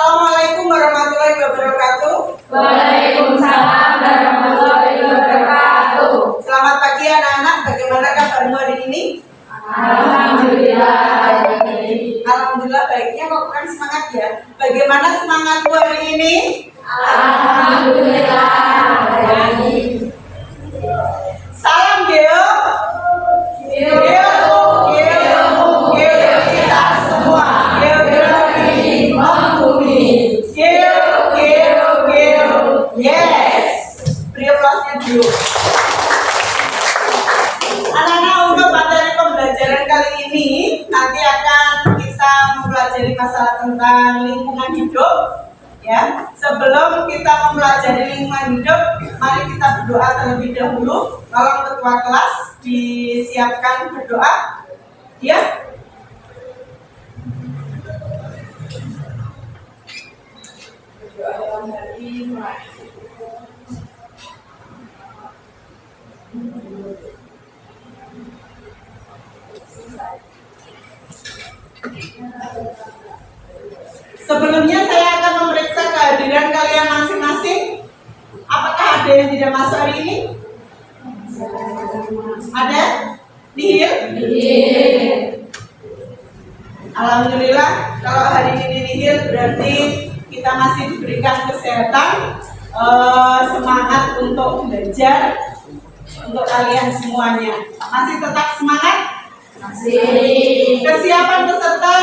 Assalamualaikum warahmatullahi wabarakatuh. Waalaikumsalam warahmatullahi wabarakatuh. Selamat pagi anak-anak, bagaimana kabarmu hari ini? Alhamdulillah. Alhamdulillah baiknya, kok kurang semangat ya? Bagaimana semangatmu hari ini? Alhamdulillah. Salam Geo. Geo kita semua. Geografi membumi. Geo. Yes. Beri aplausnya dulu. Anak-anak, untuk materi pembelajaran kali ini nanti akan kita mempelajari masalah tentang lingkungan hidup. Ya, sebelum kita mempelajari lingkungan hidup, mari kita berdoa terlebih dahulu. Tolong ketua kelas disiapkan berdoa. Ya. Berdoa dalam hati mulai. Sebelumnya saya akan memeriksa kehadiran kalian masing-masing. Apakah ada yang tidak masuk hari ini? Ada? Nihil? Alhamdulillah, kalau hari ini nihil berarti kita masih diberikan kesehatan, semangat untuk belajar untuk kalian semuanya. Masih tetap semangat? Masih. Kesiapan peserta,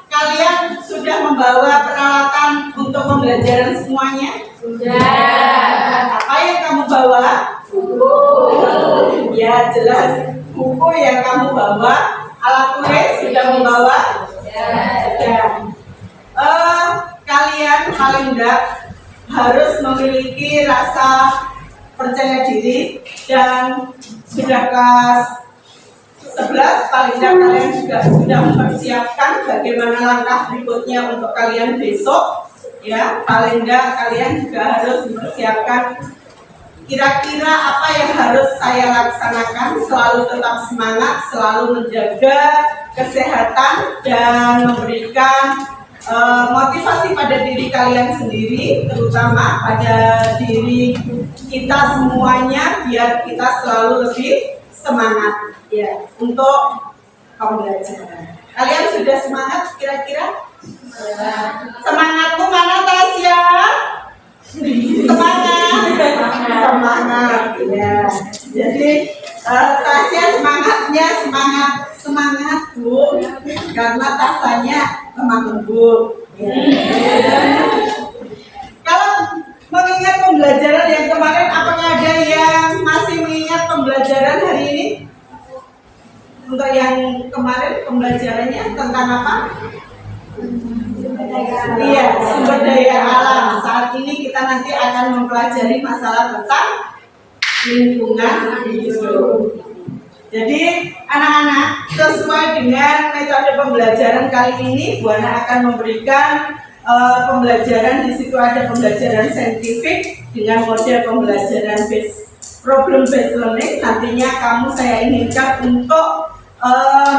kalian sudah membawa peralatan untuk pembelajaran semuanya? Sudah. Apa yang kamu bawa? Buku. Ya jelas, buku yang kamu bawa. Alat tulis sudah membawa? Sudah. Kalian paling enggak harus memiliki rasa percaya diri, dan sudah kelas 11 paling tidak kalian juga sudah mempersiapkan bagaimana langkah berikutnya untuk kalian besok. Ya, paling tidak kalian juga harus mempersiapkan kira-kira apa yang harus saya laksanakan. Selalu tetap semangat, selalu menjaga kesehatan dan memberikan motivasi pada diri kalian sendiri, terutama pada diri kita semuanya, biar kita selalu lebih semangat ya untuk pembelajaran. Kalian sudah semangat kira-kira? Semangatmu mana Tasya? Semangat ya. Jadi Tasya semangatnya semangat Bu, karena Tasyanya lemah lembut. Kalau mengingat pembelajaran yang kemarin, apakah ada yang masih mengingat pembelajaran hari ini? Untuk yang kemarin pembelajarannya tentang apa? Iya, sumber daya alam. Saat ini kita nanti akan mempelajari masalah tentang lingkungan hidup. Jadi anak-anak, sesuai dengan metode pembelajaran kali ini, Bu Ana akan memberikan pembelajaran. Di situ ada pembelajaran saintifik dengan model pembelajaran problem based learning. Nantinya saya inginkan untuk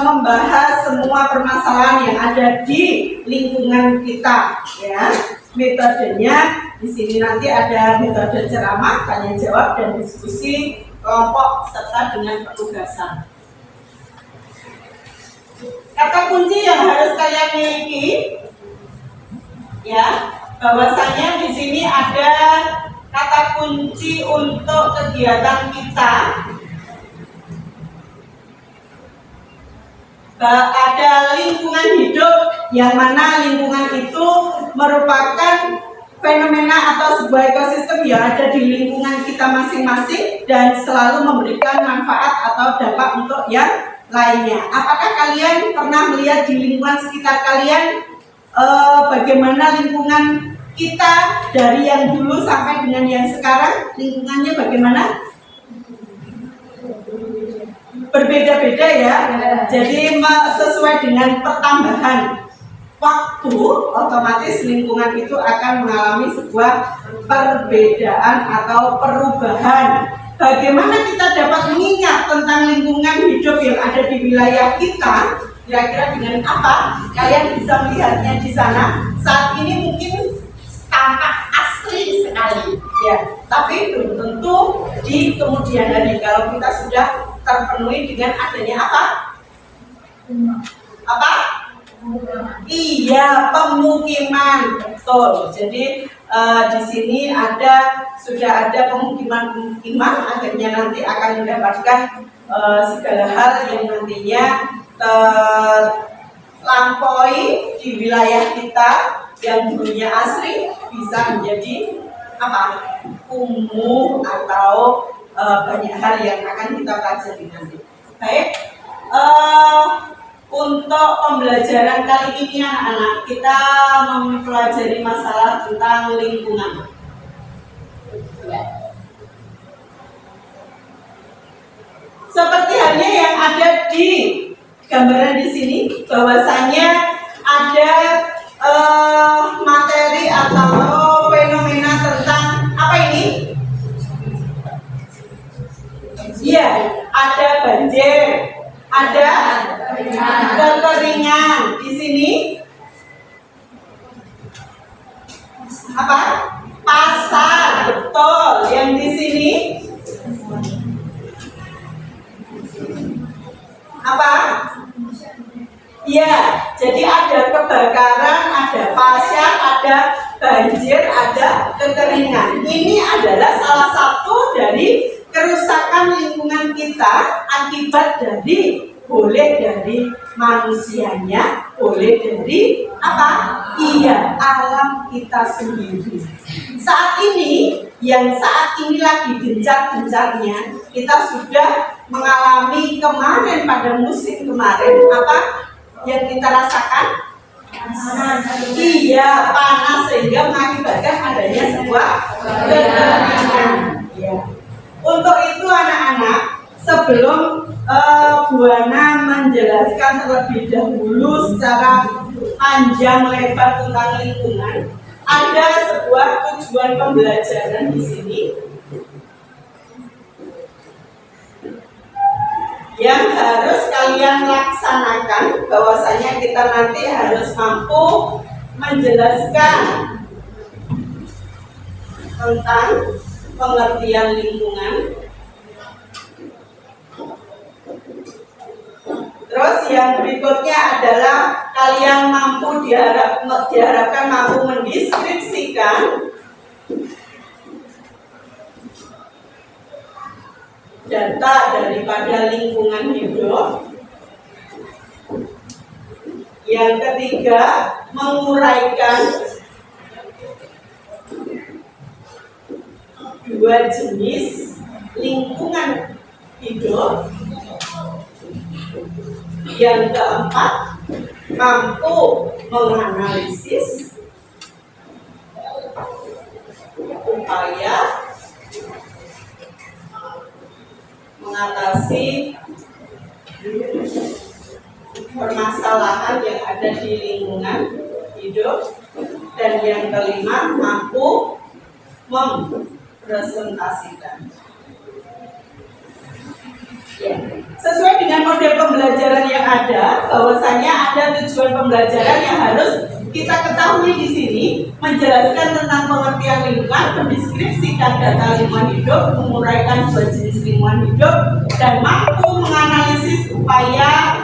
membahas semua permasalahan yang ada di lingkungan kita. Ya, metodenya di sini nanti ada metode ceramah, tanya jawab, dan diskusi kelompok serta dengan penugasan. Kata kunci yang harus kalian miliki, ya, bahwasanya di sini ada kata kunci untuk kegiatan kita. Ada lingkungan hidup, yang mana lingkungan itu merupakan fenomena atau sebuah ekosistem yang ada di lingkungan kita masing-masing dan selalu memberikan manfaat atau dampak untuk yang lainnya. Apakah kalian pernah melihat di lingkungan sekitar kalian bagaimana lingkungan kita dari yang dulu sampai dengan yang sekarang? Lingkungannya bagaimana? Berbeda-beda ya. Jadi sesuai dengan pertambahan waktu, otomatis lingkungan itu akan mengalami sebuah perbedaan atau perubahan. Bagaimana kita dapat mengingat tentang lingkungan hidup yang ada di wilayah kita? Kira-kira dengan apa? Kalian bisa melihatnya di sana. Saat ini mungkin tapi belum tentu di kemudian hari kalau kita sudah terpenuhi dengan adanya apa? Apa? Iya, pemukiman, betul. Jadi di sini sudah ada pemukiman, akhirnya nanti akan mendapatkan segala hal yang nantinya terlampaui di wilayah kita yang dulunya asri bisa menjadi apa? Kumuh atau banyak hal yang akan kita pelajari nanti. Baik. Untuk pembelajaran kali ini anak-anak, kita mempelajari masalah tentang lingkungan. Seperti halnya yang ada di gambaran di sini, bahwasanya ada materi atau fenomena tentang apa ini? Iya, ada banjir, ada kekeringan. Di sini apa? Pasar, betul. Yang di sini apa? Ya, jadi ada kebakaran, ada pasar, ada banjir, ada kekeringan. Ini adalah salah satu dari kerusakan lingkungan kita akibat dari boleh dari manusianya, boleh dari apa? Iya, alam kita sendiri. Saat ini lagi gencar-gencarnya, kita sudah mengalami kemarin pada musim kemarin apa yang kita rasakan? Iya, panas sehingga mengakibatkan adanya sebuah kekeringan. Ya. Untuk itu anak-anak, sebelum Bu Ana menjelaskan terlebih dahulu secara panjang lebar tentang lingkungan, ada sebuah tujuan pembelajaran di sini yang harus kalian laksanakan, bahwasanya kita nanti harus mampu menjelaskan tentang pengertian lingkungan. Terus yang berikutnya adalah kalian diharapkan mampu mendeskripsikan data daripada lingkungan hidup. Yang ketiga, menguraikan dua jenis lingkungan hidup. Yang keempat, mampu menganalisis upaya mengatasi permasalahan yang ada di lingkungan hidup. Dan yang kelima, mampu mempresentasikan. Ya. Sesuai dengan model pembelajaran yang ada, bahwasanya ada tujuan pembelajaran yang harus kita ketahui di sini, menjelaskan tentang pengertian lingkungan, mendeskripsikan data lingkungan hidup, menguraikan dua jenis lingkungan hidup, dan mampu menganalisis upaya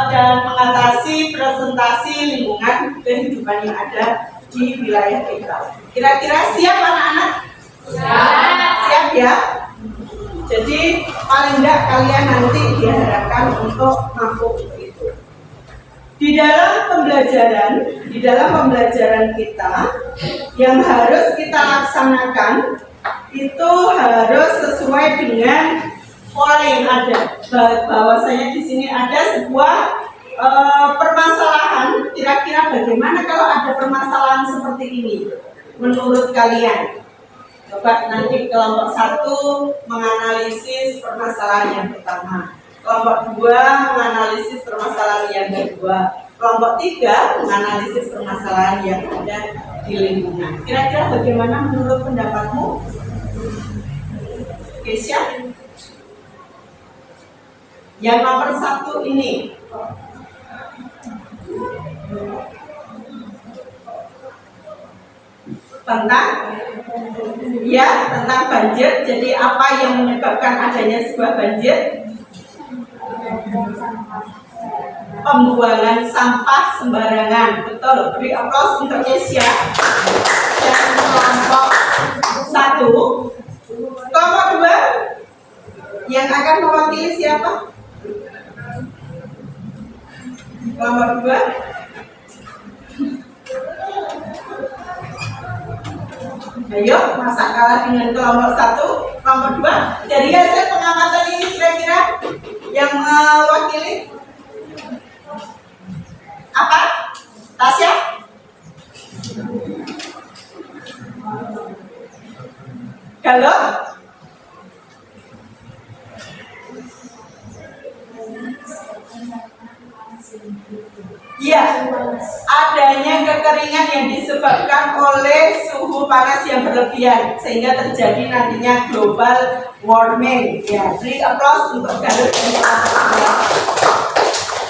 dan mengatasi presentasi lingkungan kehidupan yang ada di wilayah kita. Kira-kira siap anak-anak? Siap ya? Jadi paling tidak kalian nanti diharapkan untuk mampu itu. Di dalam pembelajaran kita yang harus kita laksanakan itu harus sesuai dengan pola yang ada. Bahwasanya di sini ada sebuah permasalahan. Kira-kira bagaimana kalau ada permasalahan seperti ini menurut kalian? Coba nanti kelompok 1 menganalisis permasalahan yang pertama, kelompok 2 menganalisis permasalahan yang kedua, kelompok 3 menganalisis permasalahan yang ada di lingkungan. Kira-kira bagaimana menurut pendapatmu? Kesya? Yang nomor 1 ini tentang Ya, tentang banjir. Jadi apa yang menyebabkan adanya sebuah banjir? Pembuangan sampah sembarangan. Betul. Beri aplaus untuk Asia dan kelompok 1. Kelompok 2 yang akan mewakili siapa? Kelompok 2. Ayo, masa kalah dengan kelompok 1? Kelompok 2. Dari hasil pengamatan ini kira-kira yang mewakili apa? Tasya? Galuh? Ya, adanya kekeringan yang disebabkan oleh suhu panas yang berlebihan sehingga terjadi nantinya global warming. Ya, beri aplaus untuk Galuh.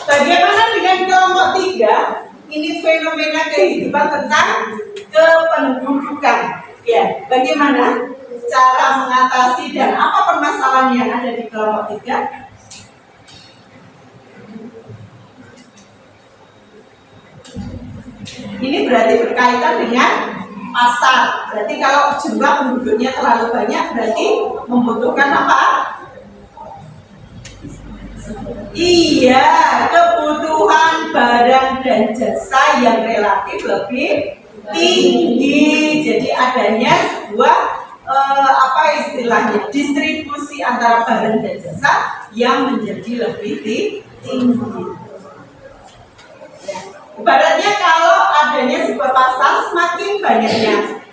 Bagaimana dengan kelompok 3? Ini fenomena kehidupan tentang kependudukan. Ya, bagaimana cara mengatasi dan apa permasalahan yang ada di kelompok 3? Ini berarti berkaitan dengan pasar. Berarti kalau jumlah penduduknya terlalu banyak, berarti membutuhkan apa? Iya, kebutuhan barang dan jasa yang relatif lebih tinggi. Jadi adanya sebuah apa istilahnya, distribusi antara barang dan jasa yang menjadi lebih tinggi. Ibaratnya kalau adanya sebuah pasar, semakin banyaknya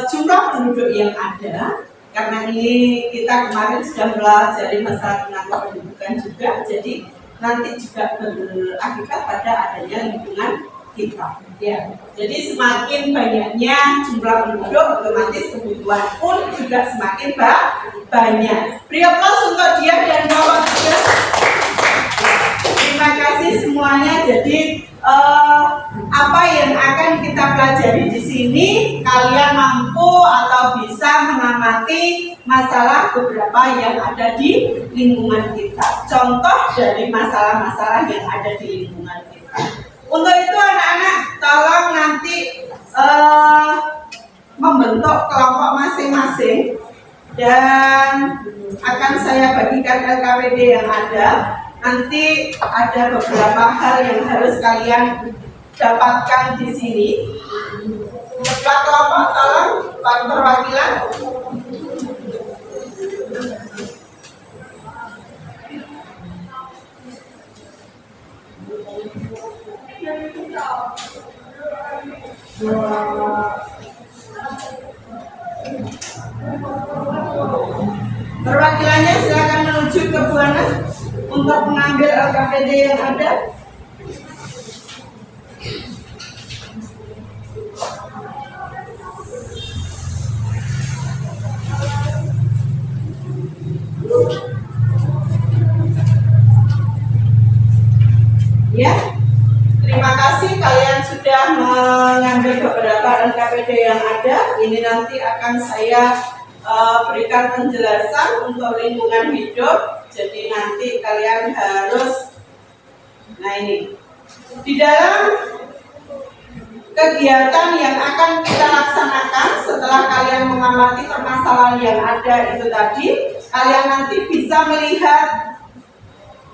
jumlah penduduk yang ada, karena ini kita kemarin sudah belajar masalah tentang pendidikan juga, jadi nanti juga berakibat pada adanya lingkungan kita. Ya, jadi semakin banyaknya jumlah penduduk, otomatis kebutuhan pun juga semakin banyak. Beri aplaus untuk dia dan kawan juga. Terima kasih semuanya. Jadi apa yang akan kita pelajari di sini, kalian mampu atau bisa mengamati masalah beberapa yang ada di lingkungan kita. Contoh dari masalah-masalah yang ada di lingkungan kita. Untuk itu anak-anak tolong nanti membentuk kelompok masing-masing dan akan saya bagikan LKPD yang ada. Nanti ada beberapa hal yang harus kalian dapatkan di sini. Ketua kelompok tolong Pak perwakilan. Perwakilannya silakan menuju ke Buana untuk mengambil LKPD yang ada. Ya, terima kasih kalian sudah mengambil beberapa LKPD yang ada. Ini nanti akan saya berikan penjelasan untuk lingkungan hidup. Jadi nanti kalian harus, nah ini di dalam kegiatan yang akan kita laksanakan setelah kalian mengamati permasalahan yang ada itu tadi, kalian nanti bisa melihat,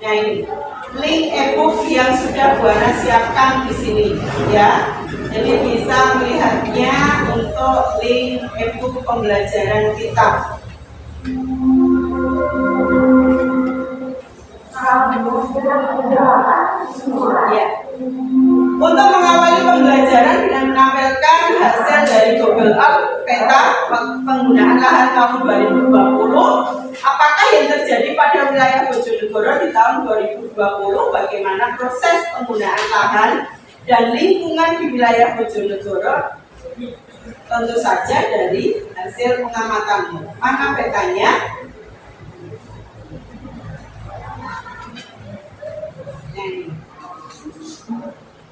nah ini link e-book yang sudah Buana siapkan di sini, ya. Jadi bisa melihatnya untuk link e-book pembelajaran kita. Ya. Untuk mengawali pembelajaran dengan menampilkan hasil dari Google Earth peta penggunaan lahan tahun 2020, apakah yang terjadi pada wilayah Bojonegoro di tahun 2020, bagaimana proses penggunaan lahan dan lingkungan di wilayah Bojonegoro, tentu saja dari hasil pengamatanmu. Mana petanya?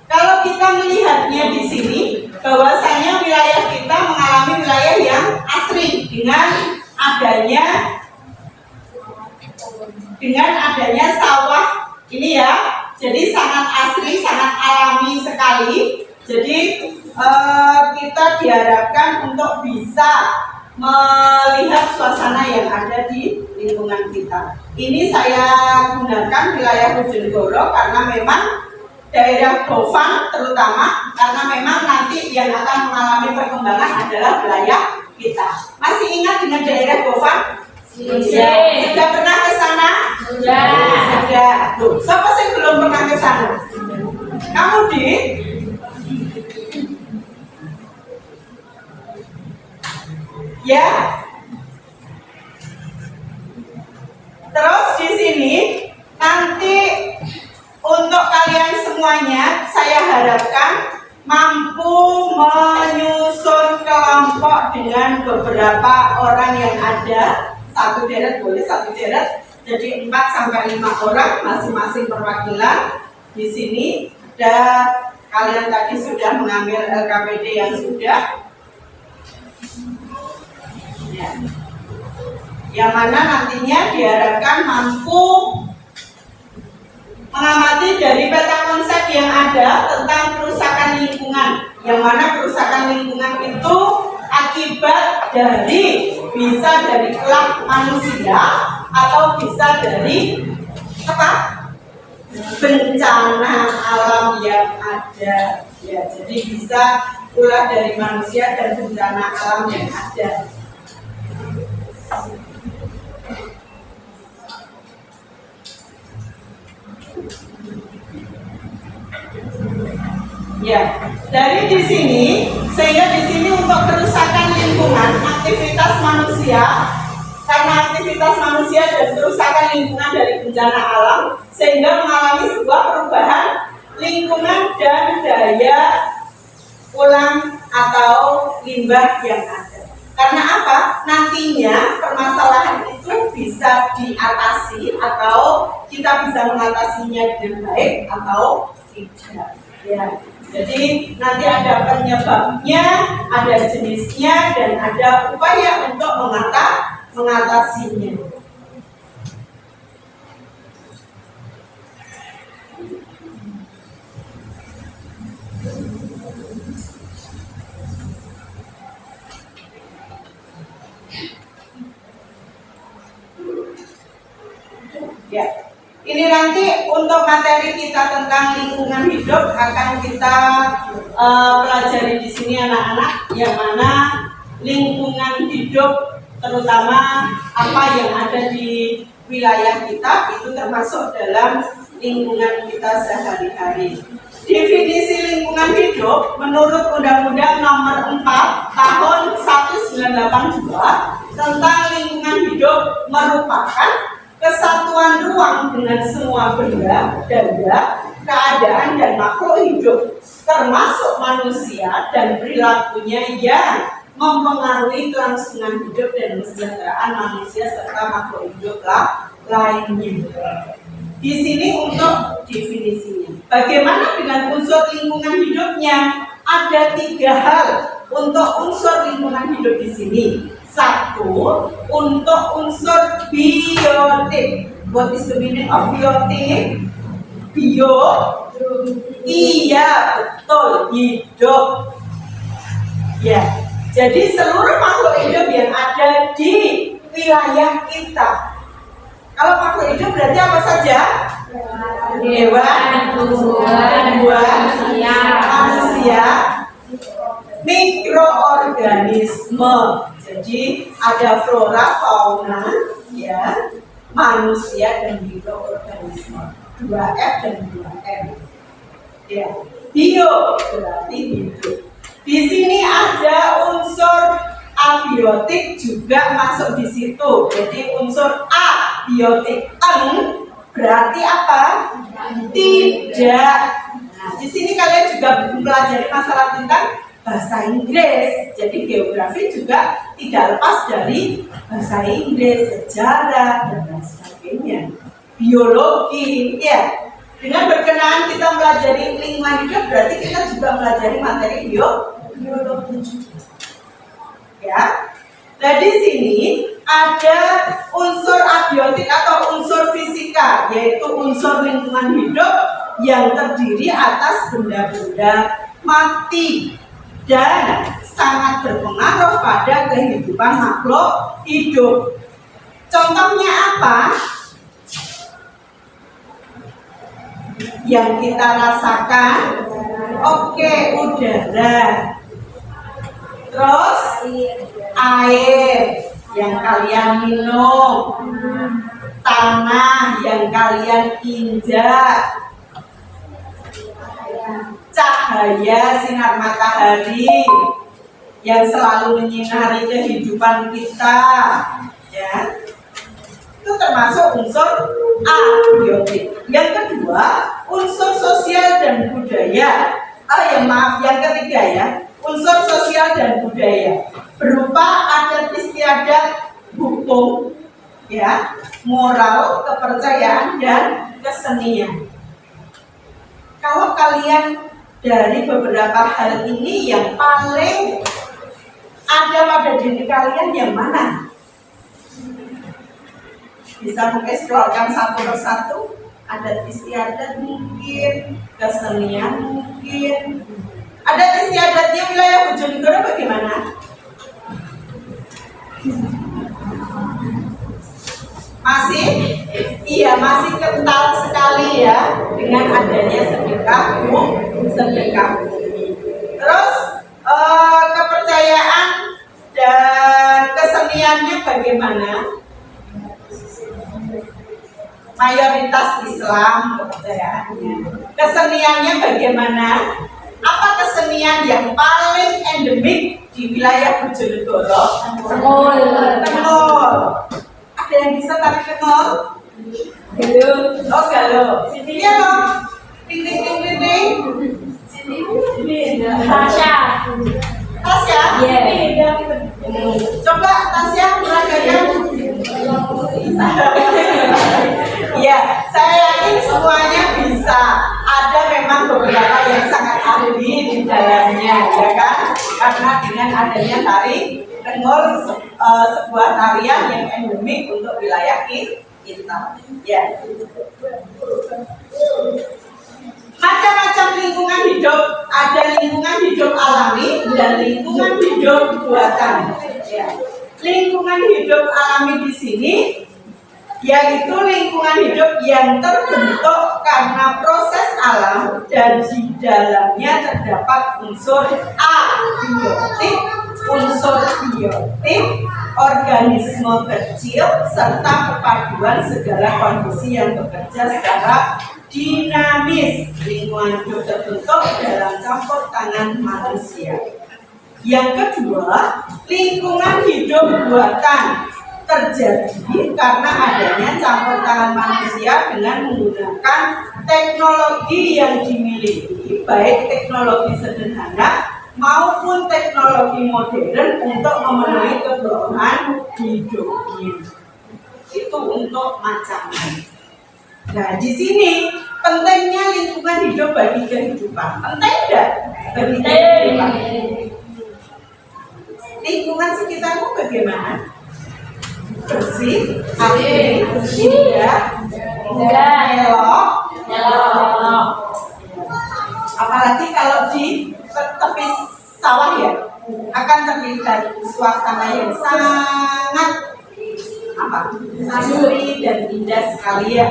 Kalau kita melihatnya di sini, bahwasanya wilayah kita mengalami wilayah yang kita diharapkan untuk bisa melihat suasana yang ada di lingkungan kita. Ini saya gunakan wilayah Bojonegoro karena memang daerah Gofang terutama, karena memang nanti yang akan mengalami perkembangan adalah wilayah kita. Masih ingat dengan daerah Gofang? Sudah pernah ke sana? Sudah. Loh, siapa sih belum pernah ke sana? Kamu di? Ya. Terus di sini nanti untuk kalian semuanya saya harapkan mampu menyusun kelompok dengan beberapa orang yang ada. Satu deret boleh, satu deret. Jadi 4 sampai 5 orang masing-masing perwakilan. Di sini ada kalian tadi sudah mengambil LKPD yang sudah. Ya. Yang mana nantinya diharapkan mampu mengamati dari peta konsep yang ada tentang kerusakan lingkungan. Yang mana kerusakan lingkungan itu akibat dari bisa dari ulah manusia atau bisa dari apa? Bencana alam yang ada. Ya, jadi bisa ulah dari manusia dan bencana alam yang ada. Ya, dari di sini sehingga di sini untuk kerusakan lingkungan, aktivitas manusia, karena aktivitas manusia dan kerusakan lingkungan dari bencana alam sehingga mengalami sebuah perubahan lingkungan dan daya ulang atau limbah yang ada. Karena apa? Nantinya permasalahan itu bisa diatasi atau kita bisa mengatasinya dengan baik atau tidak. Ya. Jadi nanti ada penyebabnya, ada jenisnya, dan ada upaya untuk mengatasinya. Ya. Ini nanti untuk materi kita tentang lingkungan hidup akan kita pelajari di sini anak-anak, yang mana lingkungan hidup terutama apa yang ada di wilayah kita itu termasuk dalam lingkungan kita sehari-hari. Definisi lingkungan hidup menurut Undang-Undang Nomor 4 Tahun 1982 tentang lingkungan hidup merupakan kesatuan ruang dengan semua benda, keadaan dan makhluk hidup, termasuk manusia dan perilakunya yang mempengaruhi kelangsungan hidup dan kesejahteraan manusia serta makhluk hidup lainnya. Di sini untuk definisinya. Bagaimana dengan unsur lingkungan hidupnya? Ada 3 hal untuk unsur lingkungan hidup di sini. 1, untuk unsur biotik. What is the meaning of biotik? Bio, iya betul, hidup. Ya, jadi seluruh makhluk hidup yang ada di wilayah kita. Kalau makhluk hidup berarti apa saja? Hewan, tumbuhan, manusia, mikroorganisme. Jadi ada flora, fauna, ya, manusia dan mikroorganisme. 2F dan 2M. Ya, bio berarti hidup. Di sini ada unsur abiotik juga masuk di situ. Jadi unsur abiotik berarti apa? Tidak. Nah, di sini kalian juga mempelajari masalah tentang bahasa Inggris. Jadi geografi juga tidak lepas dari bahasa Inggris, sejarah dan lain sebagainya. Biologi, ya. Dengan berkenaan kita mempelajari lingkungan hidup, berarti kita juga mempelajari materi biologi juga. Ya. Nah, di sini ada unsur abiotik atau unsur fisika, yaitu unsur lingkungan hidup yang terdiri atas benda-benda mati dan sangat berpengaruh pada kehidupan makhluk hidup. Contohnya apa? Yang kita rasakan, oke, udara. Terus air yang kalian minum, tanah yang kalian injak, cahaya sinar matahari yang selalu menyinari kehidupan kita, ya, itu termasuk unsur abiotik. Yang kedua, unsur sosial dan budaya. Yang ketiga ya, unsur sosial dan budaya berupa adat istiadat, hukum, ya, moral, kepercayaan dan kesenian. Kalau kalian dari beberapa hal ini yang paling ada pada diri kalian yang mana? Bisa mengeksplorkan satu persatu. Adat istiadat mungkin, kesenian mungkin. Adat istiadatnya wilayah Bojonegoro bagaimana? Masih? Iya, masih kental sekali ya dengan adanya sedekah bumi. Terus kepercayaan dan keseniannya bagaimana? Mayoritas Islam kepercayaannya. Keseniannya bagaimana? Apa kesenian yang paling endemik di wilayah Bojonegoro? Tenul. Ada yang bisa tarik tenul? Galuh. Oh, galuh. Iya loh. Ting. Tasya. Tasya? Iya. Coba Tasya meragakan. Ya, saya yakin semuanya bisa. Ada memang beberapa yang sangat ahli di dalamnya, ya kan? Karena dengan adanya tari tenul, sebuah tarian yang endemik untuk wilayah kita. Ya. Macam-macam lingkungan hidup, ada lingkungan hidup alami dan lingkungan hidup buatan. Ya. Lingkungan hidup alami di sini yaitu lingkungan hidup yang terbentuk karena proses alam dan di dalamnya terdapat unsur abiotik, unsur biotik, organisme kecil, serta perpaduan segala kondisi yang bekerja secara dinamis. Lingkungan hidup terbentuk dalam campur tangan manusia. Yang kedua, lingkungan hidup buatan terjadi karena adanya campur tangan manusia dengan menggunakan teknologi yang dimiliki, baik teknologi sederhana maupun teknologi modern untuk memenuhi kebutuhan hidupnya. Itu untuk macamnya. Nah, di sini pentingnya lingkungan hidup bagi kehidupan. Penting tidak? Bagi kehidupan. Lingkungan sekitarmu bagaimana? Bersih, asri, indah, elok. Apalagi kalau di tepi sawah ya, akan terlihat suasana yang sangat asri dan indah sekali ya.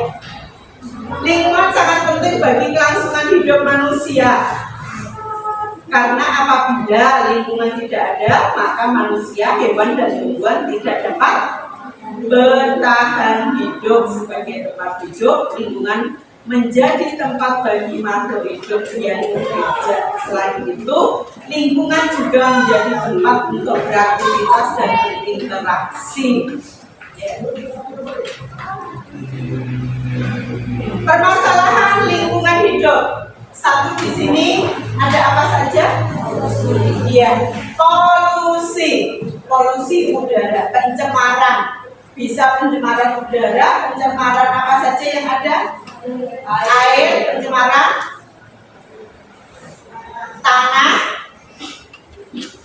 Lingkungan sangat penting bagi kelangsungan hidup manusia. Karena apabila lingkungan tidak ada, maka manusia, hewan, dan tumbuhan tidak dapat bertahan hidup sebagai tempat hidup. Lingkungan menjadi tempat bagi makhluk hidup yang bekerja. Selain itu, lingkungan juga menjadi tempat untuk beraktivitas dan berinteraksi. Permasalahan lingkungan hidup. Satu di sini ada apa saja? Iya, polusi udara, pencemaran. Bisa pencemaran udara, pencemaran apa saja yang ada? Air, pencemaran tanah,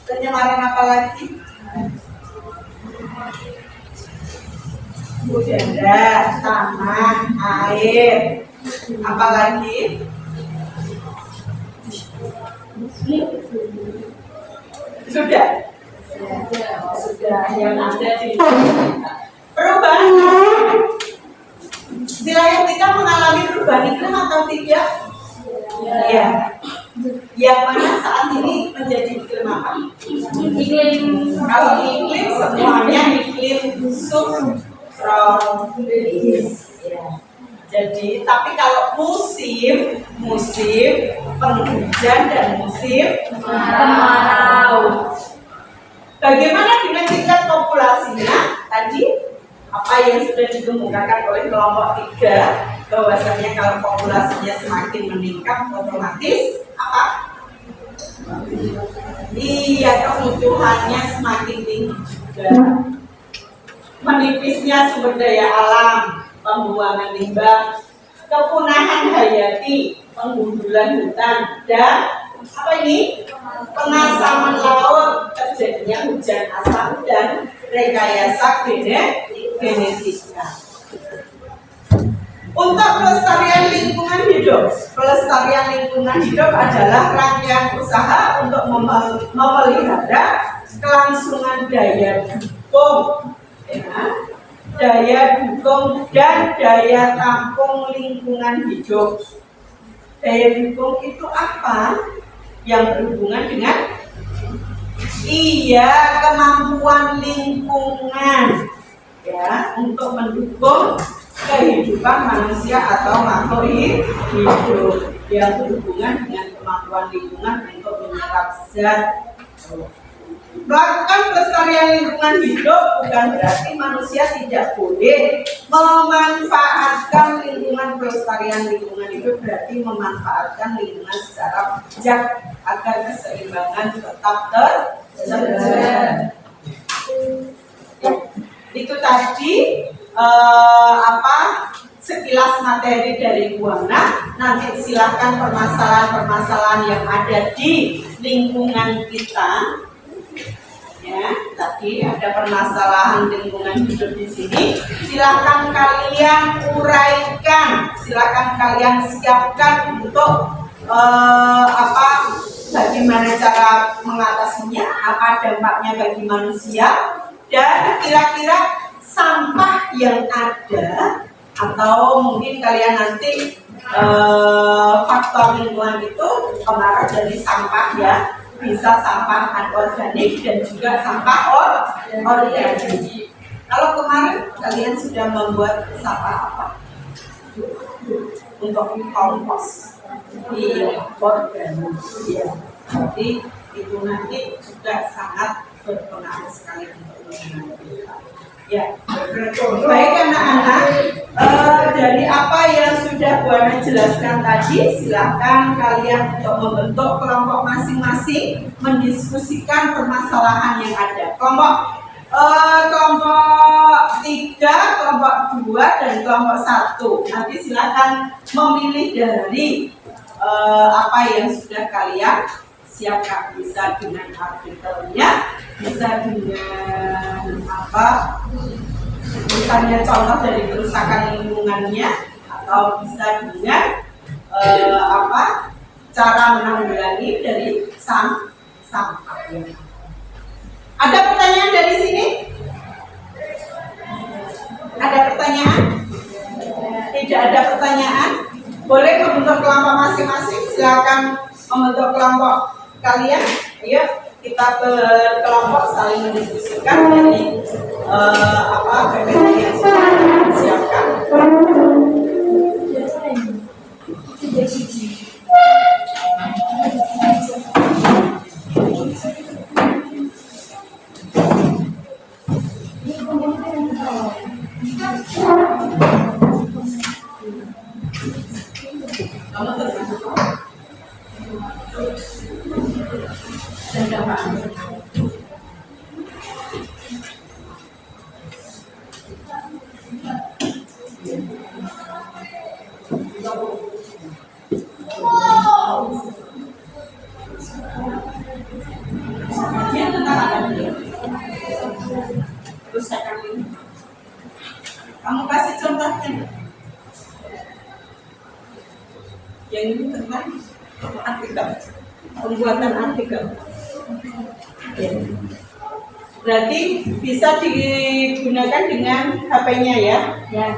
pencemaran apa lagi? Udara, tanah, air, apa lagi? Sudah? Sudah yang ada di perubahan. Wilayah kita mengalami perubahan iklim atau tidak? Ya. Yang mana saat ini menjadi iklim apa? Iklim. Kalau iklim semuanya iklim subtropis. Ya. Jadi, tapi kalau musim penghujan dan musim kemarau. Bagaimana dengan tingkat populasinya? Tadi apa yang sudah dikemukakan oleh kelompok 3, bahwasanya kalau populasinya semakin meningkat otomatis apa? Iya, kebutuhannya semakin tinggi juga. Menipisnya sumber daya alam, pembuangan limbah, kepunahan hayati, penggundulan hutan, dan apa ini? Pengasaman laut, terjadinya hujan asam dan rekayasa genetika. Untuk pelestarian lingkungan hidup adalah rangkaian usaha untuk memelihara kelangsungan daya dukung, dan daya tampung lingkungan hidup. Daya dukung itu apa? Yang berhubungan dengan kemampuan lingkungan ya untuk mendukung kehidupan manusia atau makhluk hidup yang berhubungan dengan kemampuan lingkungan untuk menyerap zat. Melakukan pelestarian lingkungan hidup bukan berarti manusia tidak boleh memanfaatkan lingkungan. Pelestarian lingkungan hidup berarti memanfaatkan lingkungan secara bijak agar keseimbangan tetap terjaga. Itu tadi sekilas materi dari Buana. Nanti silakan permasalahan-permasalahan yang ada di lingkungan kita. Ya, tadi ada permasalahan lingkungan hidup di sini. Silakan kalian uraikan, silakan kalian siapkan untuk bagaimana cara mengatasinya, apa dampaknya bagi manusia, dan kira-kira sampah yang ada atau mungkin kalian nanti faktor lingkungan itu pengaruh dari sampah ya. Bisa sampah anorganik dan juga sampah organik. Kalau kemarin kalian sudah membuat sampah apa? Untuk kompos. Iya, organik. Iya. Jadi itu nanti juga sangat berpengaruh sekali untuk kita. Ya, baik anak-anak, dari apa yang sudah Buana jelaskan tadi, silakan kalian untuk membentuk kelompok masing-masing, mendiskusikan permasalahan yang ada. Kelompok 3, kelompok 2, dan kelompok 1. Nanti silakan memilih dari apa yang sudah kalian siapkan, bisa dengan artikelnya, bisa dengan misalnya contoh dari kerusakan lingkungannya, atau bisa dengan cara menanggulangi dari sampah. Ada pertanyaan dari sini? Ada pertanyaan? Tidak ada pertanyaan? Boleh membentuk kelompok masing-masing. Silakan membentuk kelompok kalian. Ayo kita berkelompok saling mendiskusikan dari PPT yang sudah disiapkan. Kamu kasih contohnya. Yang ini tentang artikel, pembuatan artikel. Ya. Berarti bisa digunakan dengan HP-nya ya. Ya.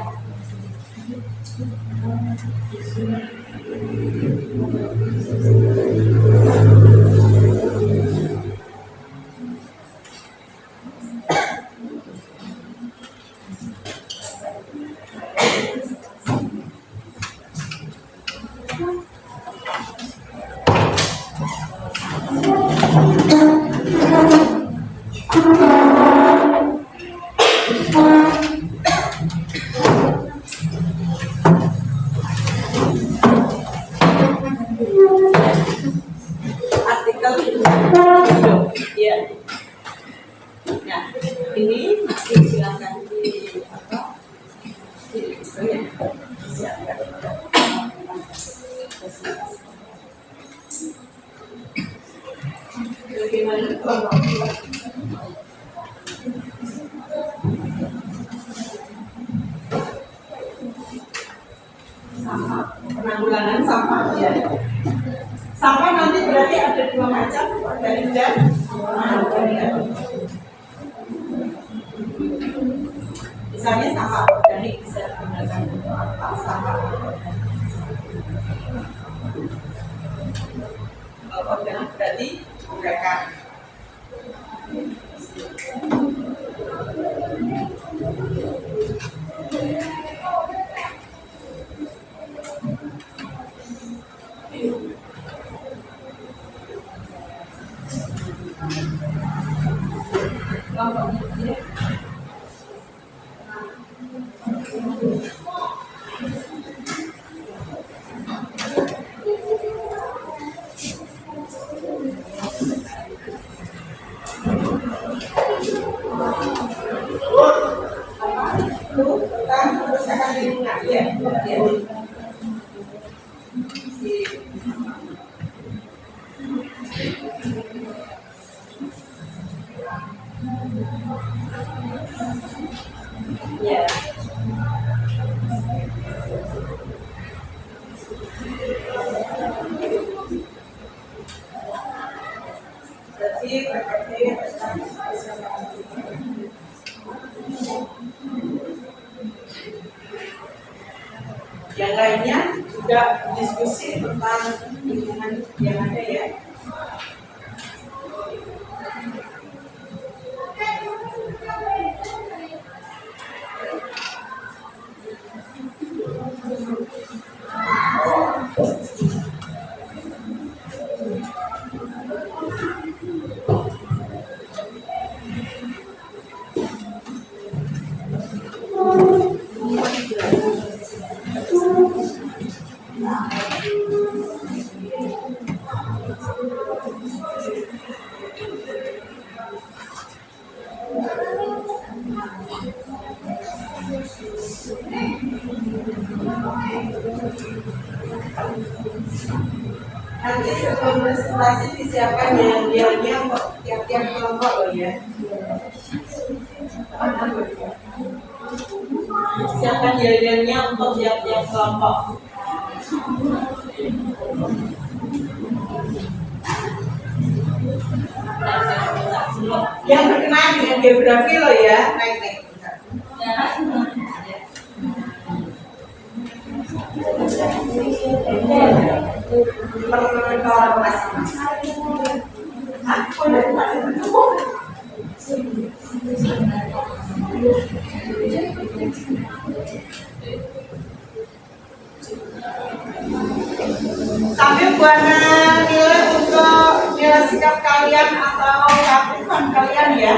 Artikel video. Ya. Nah, ini silakan di apa? Silakan. Bagaimana kalau sampah, penanggulangan sampah ya. Sampah nanti berarti ada dua macam, organik dan anorganik. Misalnya sampah organik bisa digunakan untuk apa? Sampah organik berarti mereka. Ya. Yang lainnya juga diskusi tentang lingkungan yang ada ya. Nanti sebelum presentasi disiapkan yel-yelnya untuk tiap-tiap kelompok loh ya. Siapkan yel-yelnya untuk tiap-tiap kelompok. Yang berkenaan dengan geografi loh ya, naik-naik. Perkenalan masing-masing. Sambil buana nilai untuk nilai sikap kalian atau keaktifan kalian ya.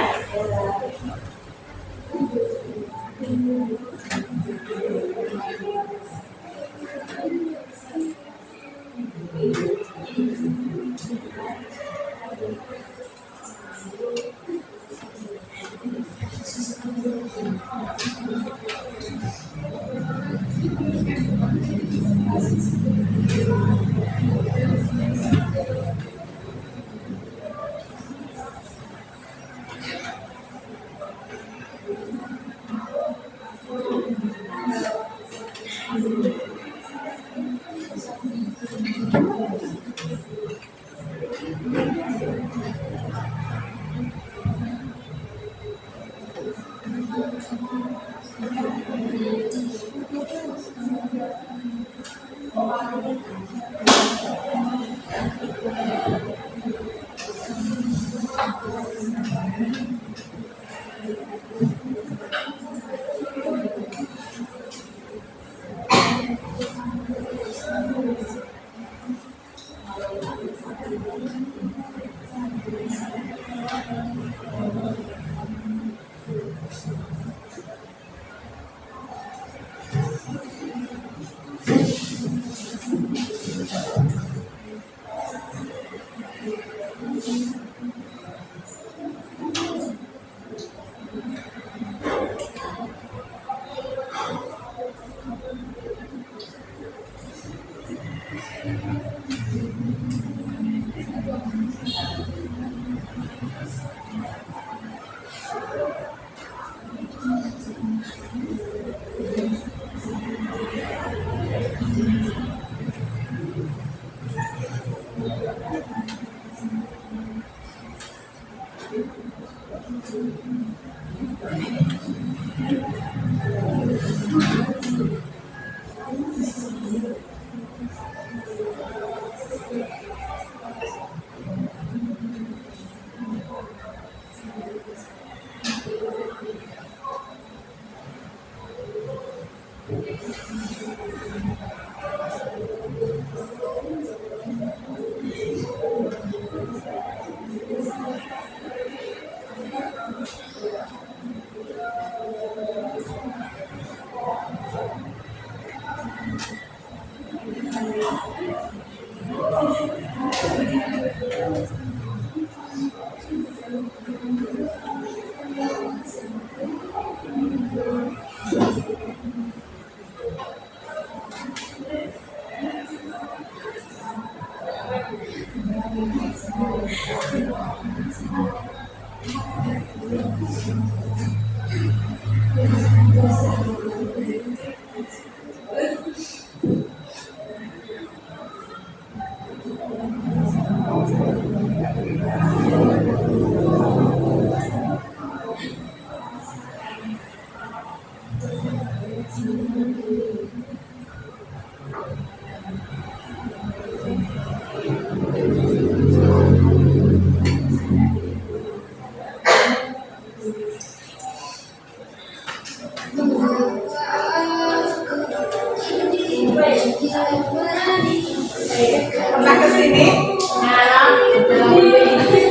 Pernah kesini?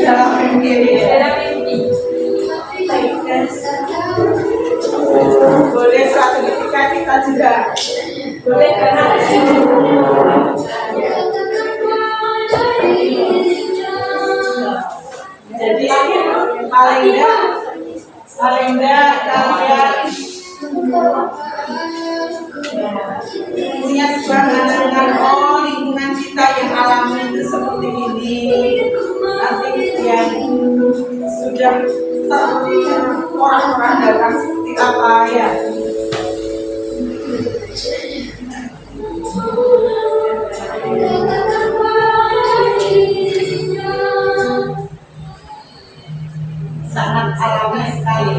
Dalam mimpi. Boleh suatu ketika kita juga boleh karena jadi paling enggak kalian punya sebuah pandangan, oh lingkungan kita yang alami itu seperti ini, nanti yang sudah orang-orang datang seperti apa ya. Sangat alami sekali.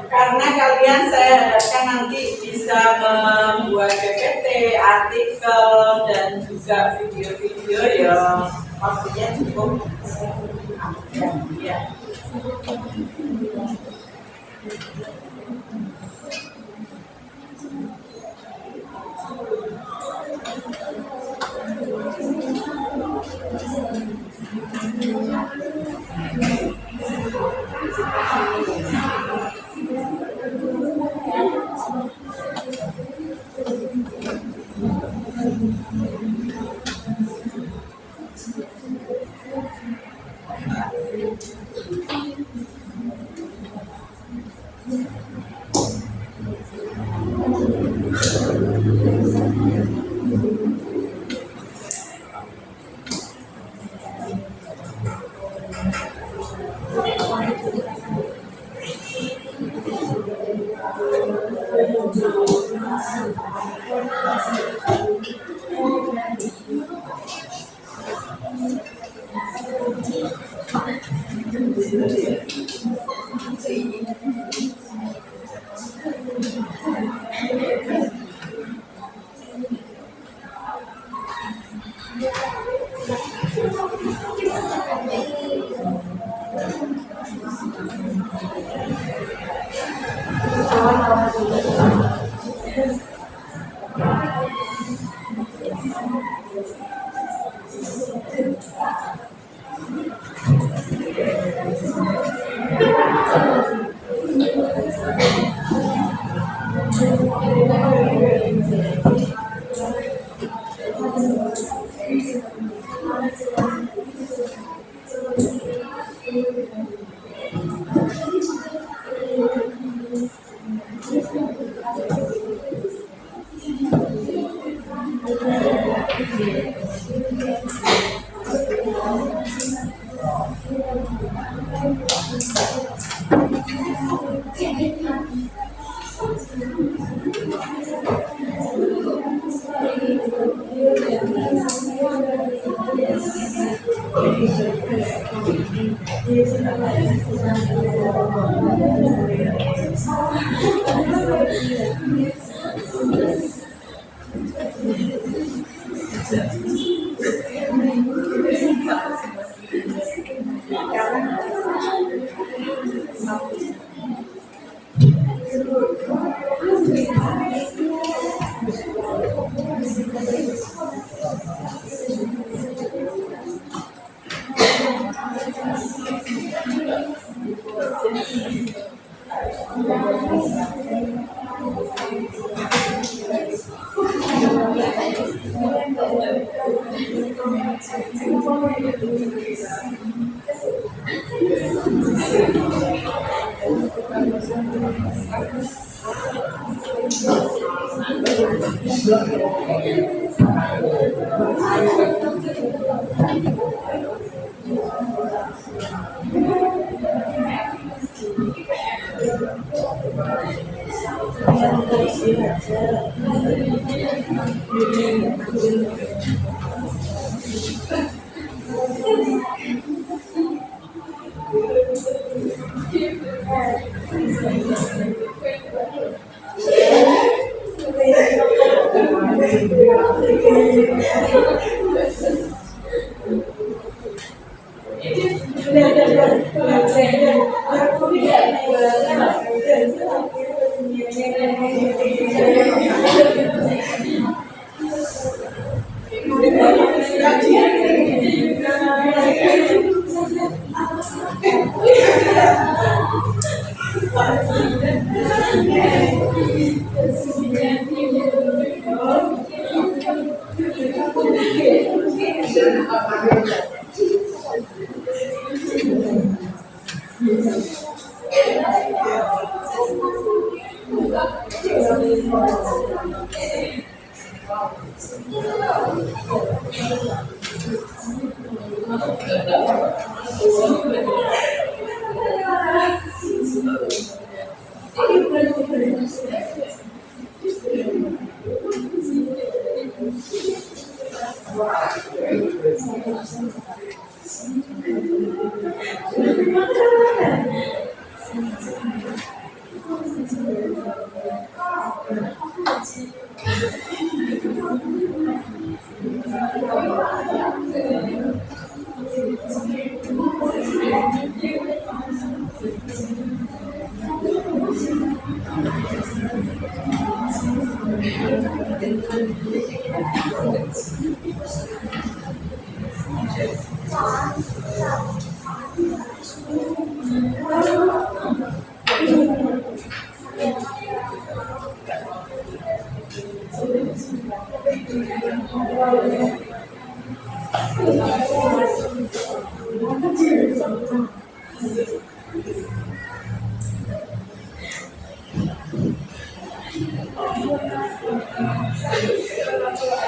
Karena kalian saya harapkan nanti bisa membuat PPT, artikel, dan juga video-video yang waktunya cukup. Ya.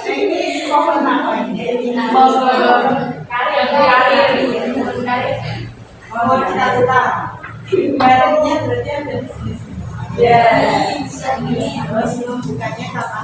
Ini pohon apa ini? Pohon kata. Badannya berarti ada di sini. Ya. Terus bukannya apa?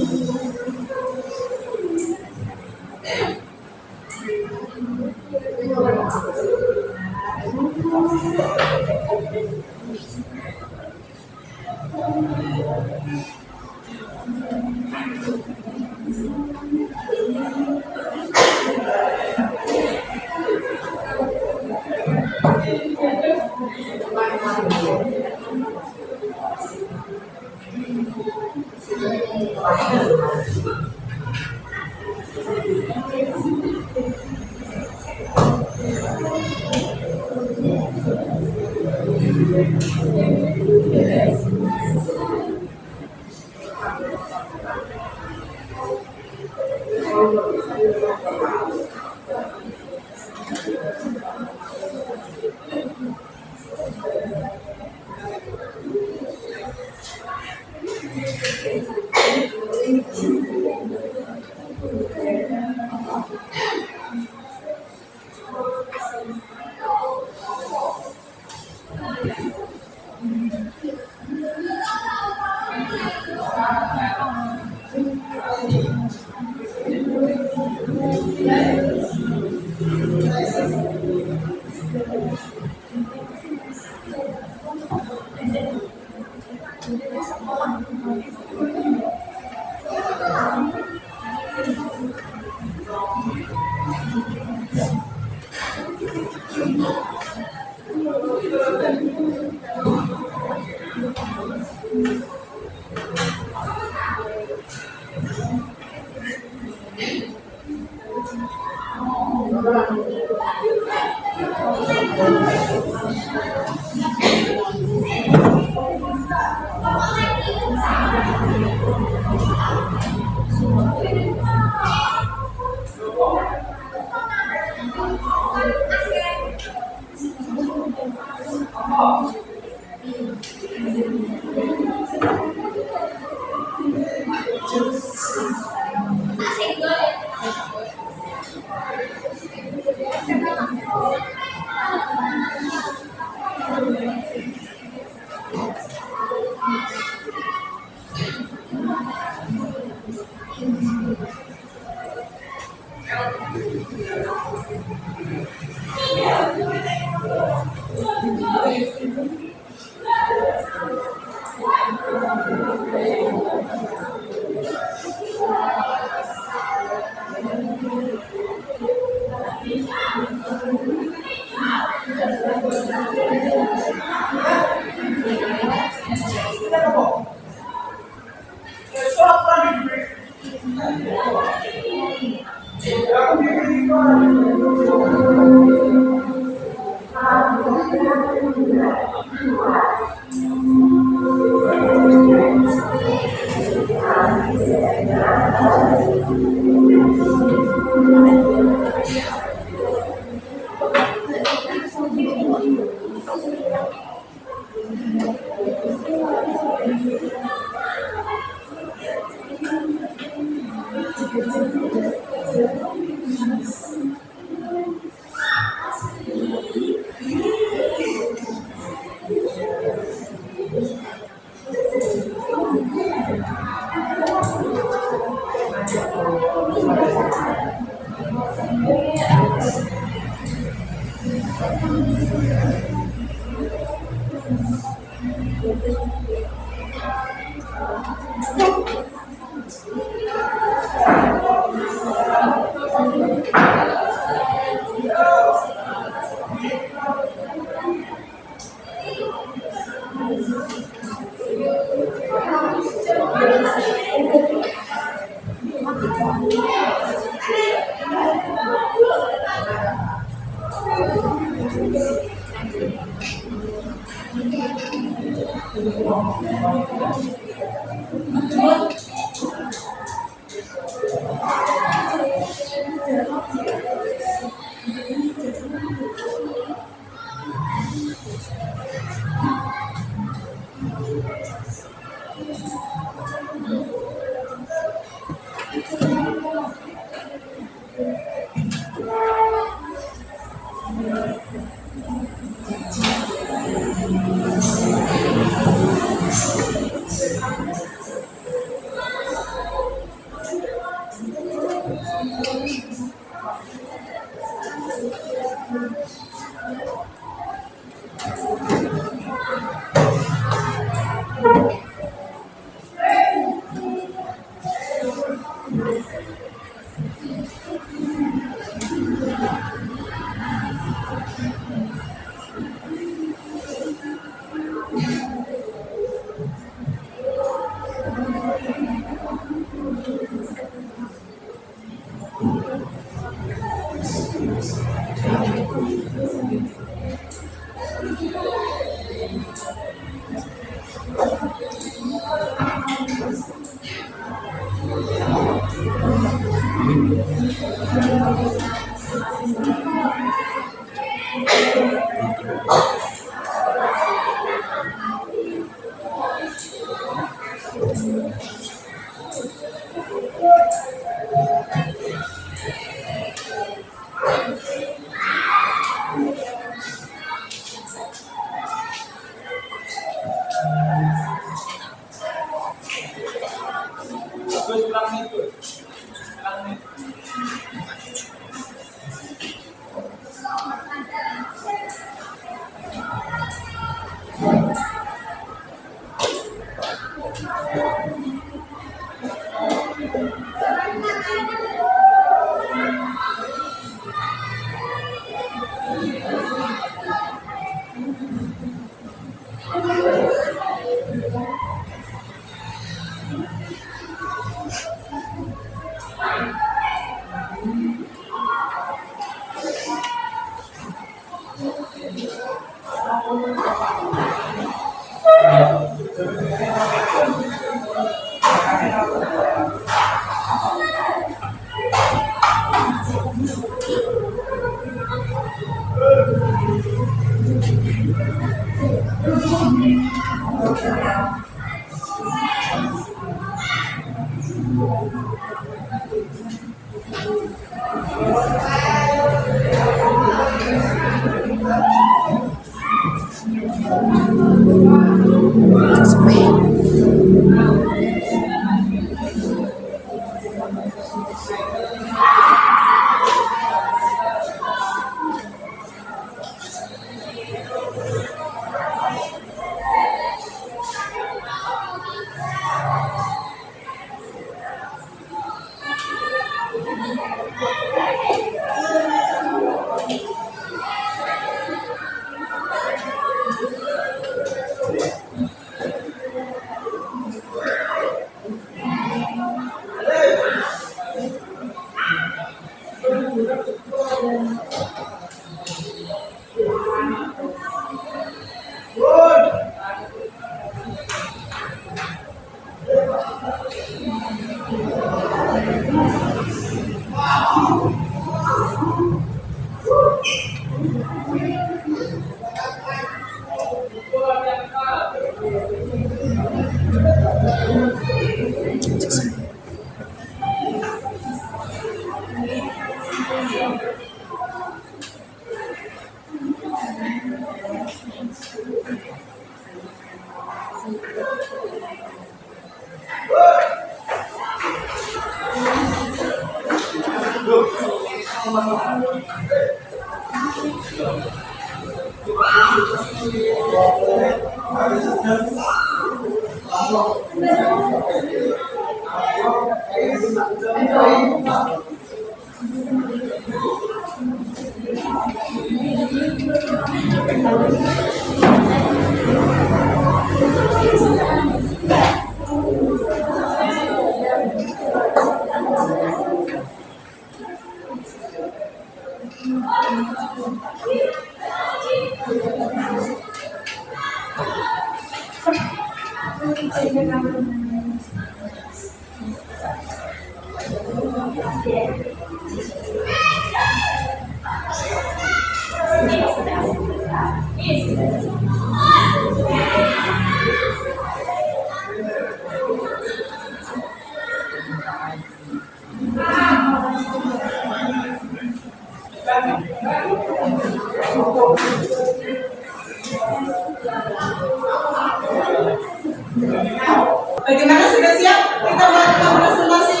Bagaimana, sudah siap kita melakukan presentasi?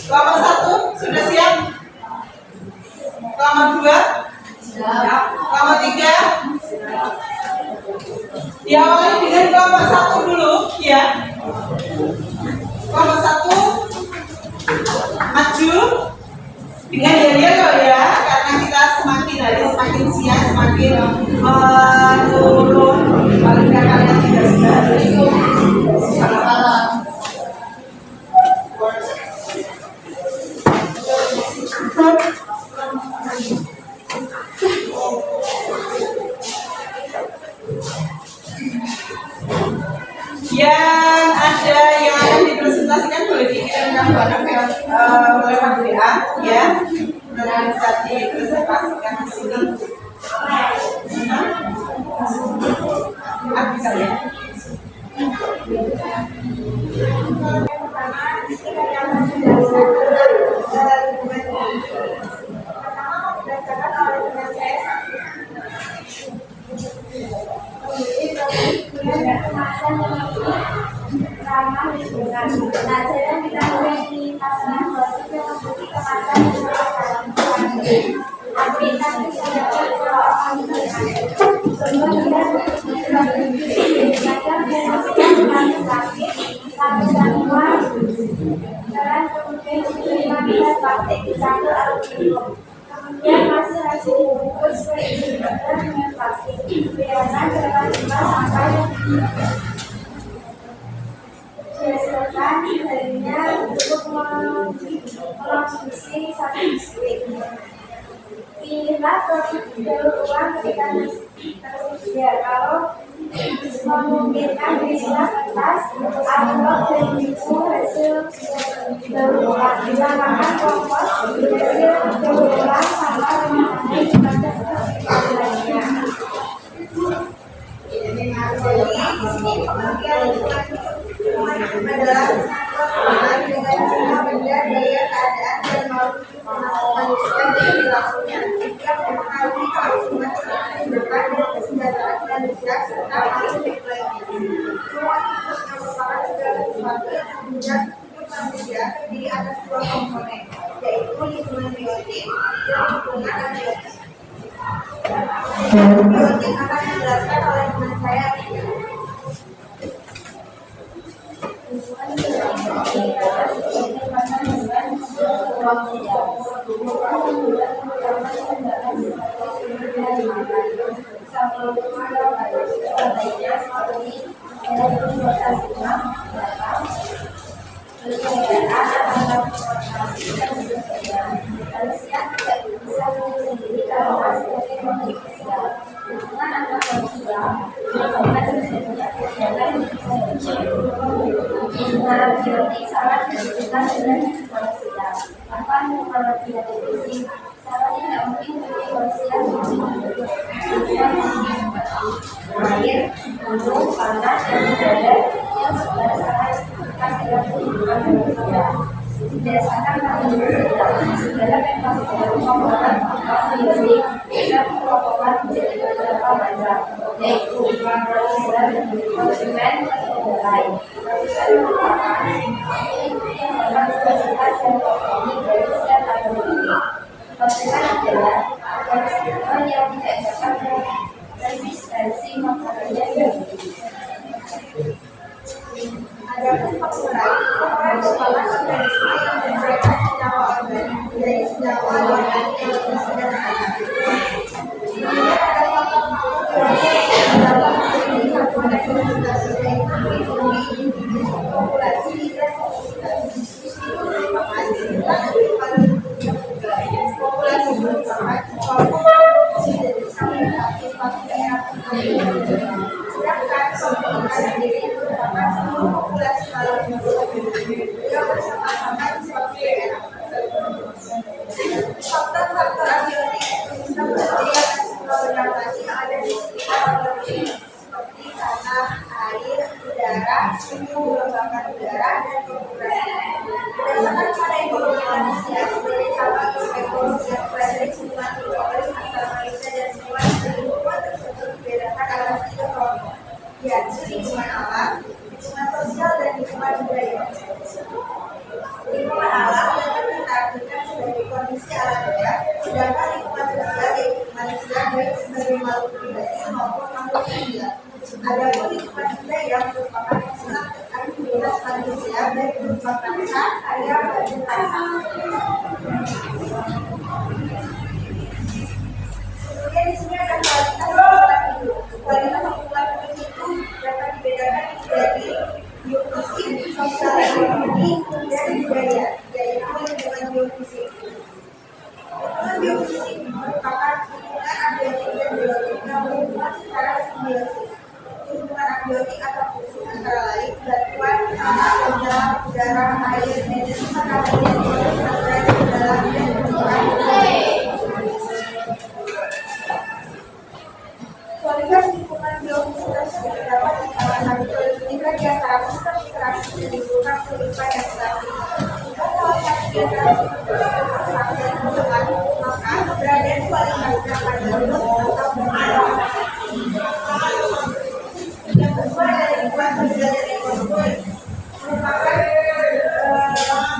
Kelompok 1 sudah siap? Kelompok 2? Kelompok 3? Diawali dengan kelompok 1 dulu, ya. Kelompok 1 maju dengan yel-yel ya, karena kita semakin hari semakin siang semakin menurun. Paling kalian juga sudah harus yang ada yang akan dipresentasikan ya. Dan bisa dipresentasikan di sini. Bisa ya. Ramah lingkungan. Nah, cara kita memiliki pasangan positif yang memiliki kemasan aktivitas kesehatan keuangan contoh kita sakit sampai satuan dan kemudian kita plastik dicampur aluminium. Kemudian masih hasil dibungkus dengan plastik biarkan dapat 5 sampai dihasilkan harinya untuk mengonsumsi satu biskuit. Pilihlah jalur uang ketika tersedia. Kalau memungkinkan berisilah kertas, amplop dan buku hasil jalur uang. Ditambahkan kompos hasil jalur uang sama memakai pada seperti lainnya. Adalah dengan cara benda daya keadaan dan manusia dan perilakunya yang mempengaruhi kelangsungan kehidupan dan kesejahteraan manusia serta makhluk lainnya. Semua itu merupakan segala sesuatu yang menunjang hidup manusia terdiri atas 2 komponen, yaitu lingkungan biotik dan lingkungan abiotik. Biotik akan dijelaskan oleh teman saya. Biotik sangat dibutuhkan dengan manusia. Tanpa menggunakan biotik, sangat tidak mungkin bagi manusia air, gunung, panas, dan udara yang sangat dibutuhkan dalam kehidupan manusia. Berdasarkan segala komponen biotik bisa dikelompokkan menjadi beberapa macam, yaitu produsen, konsumen, dan lain. Produsen merupakan yang memang spesifikasi dan komponen dari setiap biotik. Konsumen adalah organisme yang tidak dapat resistensi makanannya sendiri. Ada faktor lain, merupakan organisme yang menjaga senyawa organik dari senyawa organik yang lebih sederhana. Kemudian ada faktor-faktor yang dapat menjadi satuan ekosistem, yaitu populasi dan komunitas. Populasi merupakan komposisi dari samping aktif sedangkan komunitas sendiri merupakan seluruh populasi makhluk hidup yang bersama-sama seperti faktor-faktor abiotik ekosistem terdiri atas semua benda yang ada di sekitar organisme seperti tanah, air, udara, suhu, gelombang udara, dan populasi. Berdasarkan pada ekonomi manusia sebagai cabang ekologi yang pelajari hubungan biologis antara manusia dan hewan, lingkungan tersebut dibedakan atas 3 kelompok, yaitu lingkungan alam, lingkungan sosial, dan lingkungan budaya. Lingkungan alam dapat kita artikan sebagai kondisi alamiah, sedangkan lingkungan sosial yaitu manusia baik sebagai makhluk pribadi maupun makhluk sosial. Adapun lingkungan budaya merupakan hasil aktivitas manusia baik berupa bangsa, karya, dan bahasa. Kemudian di sini ada kualitas lingkungan hidup. Kualitas lingkungan hidup itu dapat dibedakan menjadi biofisik, sosial ekonomi, dan budaya, yaitu lingkungan biofisik. Lingkungan biofisik merupakan lingkungan abiotik dan biotik yang berhubungan secara simbiosis. Lingkungan abiotik atau fungsi antara lain batuan, tanah, udara, air, energi, makanan, dan dalam dan berperan. Kualitas lingkungan biodiversitas juga dapat dikatakan berhubungan di antara sistem interaksi dan lingkungan kehidupan yang stabil. Jika salah satu di antara sistem rusak dan hilang, maka keberadaan kualitasnya akan menurun atau berkurang. Yang kedua adalah lingkungan sosial dan ekonomi, merupakan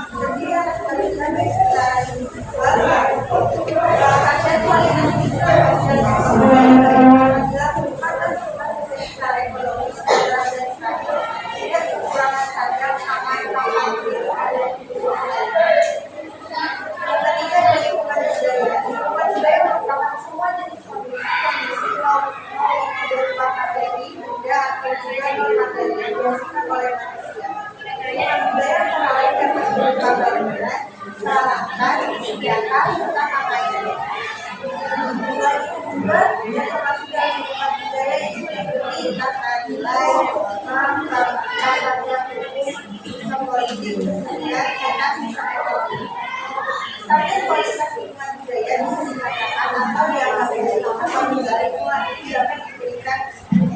terdiri atas kualitas baik secara individual dan kualitas lingkungan sosial dan ekonomi. Secara ekonomi, secara dan stabil, tidak kekurangan sadar akan hal-hal yang ada di lingkungan. Yang ketiga adalah lingkungan budaya. Lingkungan budaya merupakan semua jenis kondisi laut berupa materi, benda, atau juga non-materi yang dihasilkan oleh manusia. Lingkungan budaya antara lain dapat berupa bangunan, peralatan, kegiatan, serta pakaian. Selain itu juga yang termasuk dalam lingkungan budaya itu meliputi tata nilai, norma, tata sistem politik, kesenian, serta sistem ekonomi. Standar kualitas lingkungan budaya bisa dikatakan atau dianggap dari apabila lingkungan itu dapat diberikan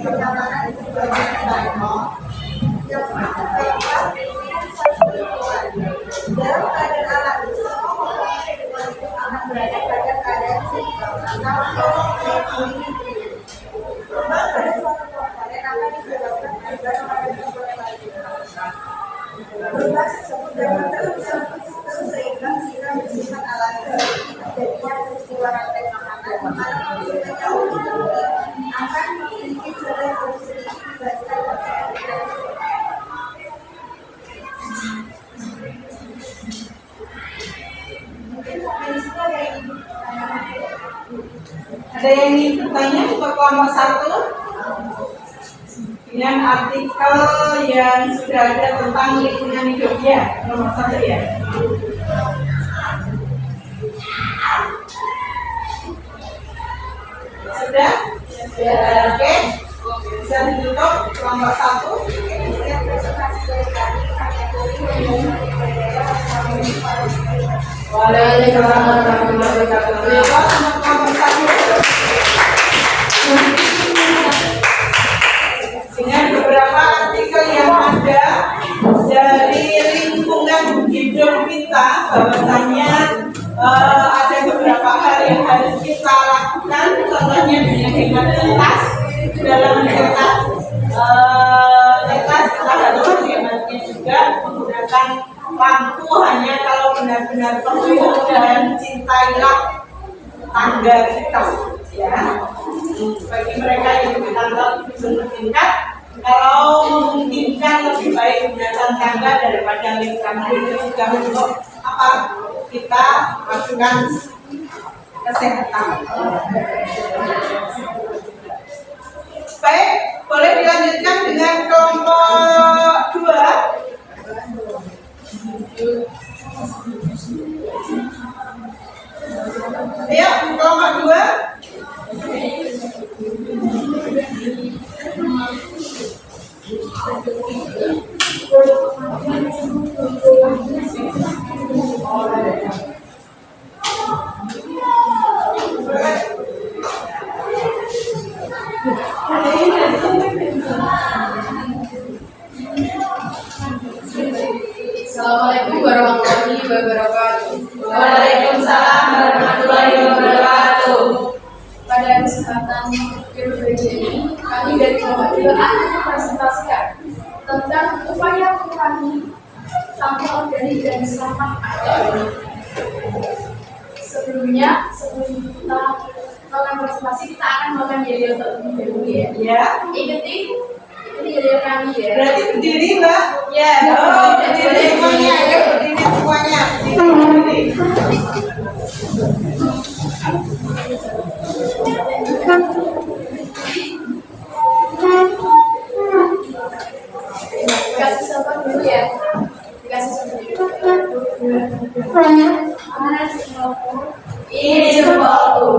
kenyamanan untuk berbagai contoh yang merupakan dengan suatu lingkungan. Dalam keadaan alami, semua komponen lingkungan itu akan berada pada keadaan seimbang atau equilibrium. Perubahan pada suatu komponen akan disebabkan perubahan pada komponen lainnya. Perubahan tersebut dapat terus seimbang jika bersifat alami seperti terjadinya peristiwa rantai makanan, maka manusia jauh lebih tinggi akan memiliki jumlah yang lebih sedikit dibandingkan konsekuensi. Ada yang ingin bertanya untuk kelompok 1 dengan artikel yang sudah ada tentang lingkungan hidup ya, nomor 1 ya. Sudah? Oke. Bisa ditutup kelompok 1. Waalaikumsalam warahmatullahi wabarakatuh. Dengan beberapa artikel yang ada dari lingkungan hidup kita, bahwasanya ada beberapa hal yang harus kita lakukan, contohnya dengan hemat kertas dalam mencetak kertas, kita harus menghematnya juga menggunakan lampu hanya kalau benar-benar perlu, dan cintailah tangga kita ya. Bagi mereka yang di tangga belum tingkat, kalau memungkinkan lebih baik menggunakan tangga daripada lift, karena itu juga untuk apa, kita lakukan kesehatan. Baik, boleh dilanjutkan dengan kelompok 2. Ayo, kelompok 2. Assalamualaikum warahmatullahi wabarakatuh. Waalaikumsalam warahmatullahi wabarakatuh. Pada kesempatan periode ini, kami dari kelompok 2 akan mempresentasikan tentang upaya mengurangi sampah organik dan sampah anorganik. Sebelum kita melakukan presentasi, kita akan melakukan yel-yel terlebih dahulu ya. Ya. Ikuti yel-yel kami ya. Berarti berdiri, Mbak? Ya. Oh, berdiri semuanya. Ayo berdiri semuanya. Berdiri. Kasih sabar dulu ya. Dikasih sabar dulu. Mana jempolku? Ini jempolku.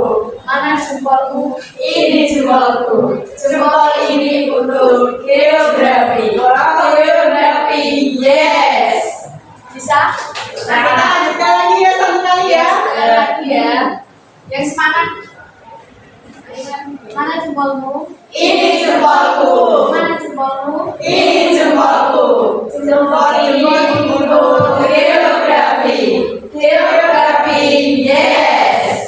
Mana jempolku? Ini jempolku. Jempol ini untuk geografi. Geografi, yes. Bisa? Nah, kita lanjutkan lagi ya, satu kali ya. Yang semangat. Mana jempolmu? Ini jempolku. Mana jempolmu? Ini jempolku. Jempol ini untuk geografi. Geografi, yes.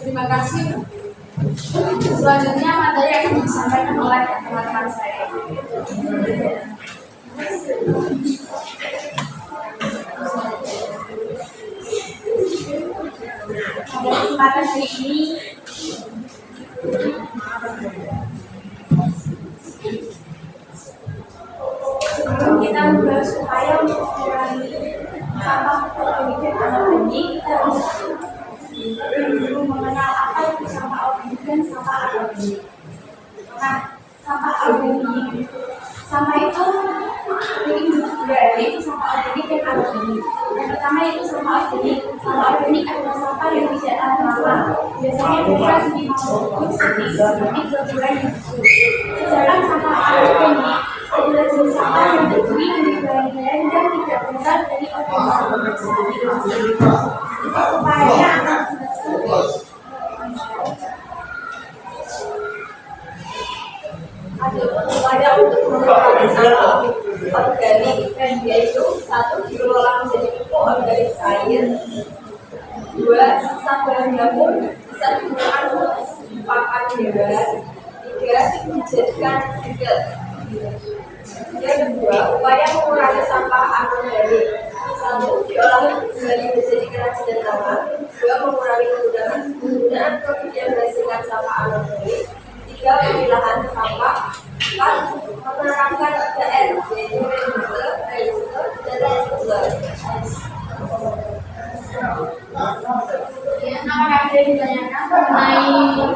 Terima kasih. Selanjutnya materi akan disampaikan oleh teman-teman saya. Pada kesempatan hari ini sebelum kita membahas upaya untuk mengurangi sampah organik dan anorganik, kita harus dulu mengenal apa itu sampah organik dan sampah anorganik. Nah, sampah organik, sampah itu terdiri dari sampah organik dan anorganik. Yang pertama itu sampah organik. Sampah organik adalah sampah yang tidak tahan lama. Biasanya bisa dimasukkan seperti berbulan yang busuk. Sedangkan sampah anorganik adalah jenis sampah yang terdiri dari bahan-bahan yang tidak berasal dari organisme hidup. Upaya akan ada upaya untuk mengurangi sampah organik dan yaitu 1 diolah menjadi pupuk organik cair, 2 sisa bahan dapur bisa digunakan untuk pakan hewan, 3 dijadikan gudeg. Yang kedua, upaya mengurangi sampah anorganik. 1 diolah kembali menjadi kerajinan tangan, 2 mengurangi penggunaan produk yang menghasilkan sampah anorganik, 3 pemilahan sampah, 4 menerapkan 3R yaitu reuse, dan recycle. Apakah ada yang ditanyakan mengenai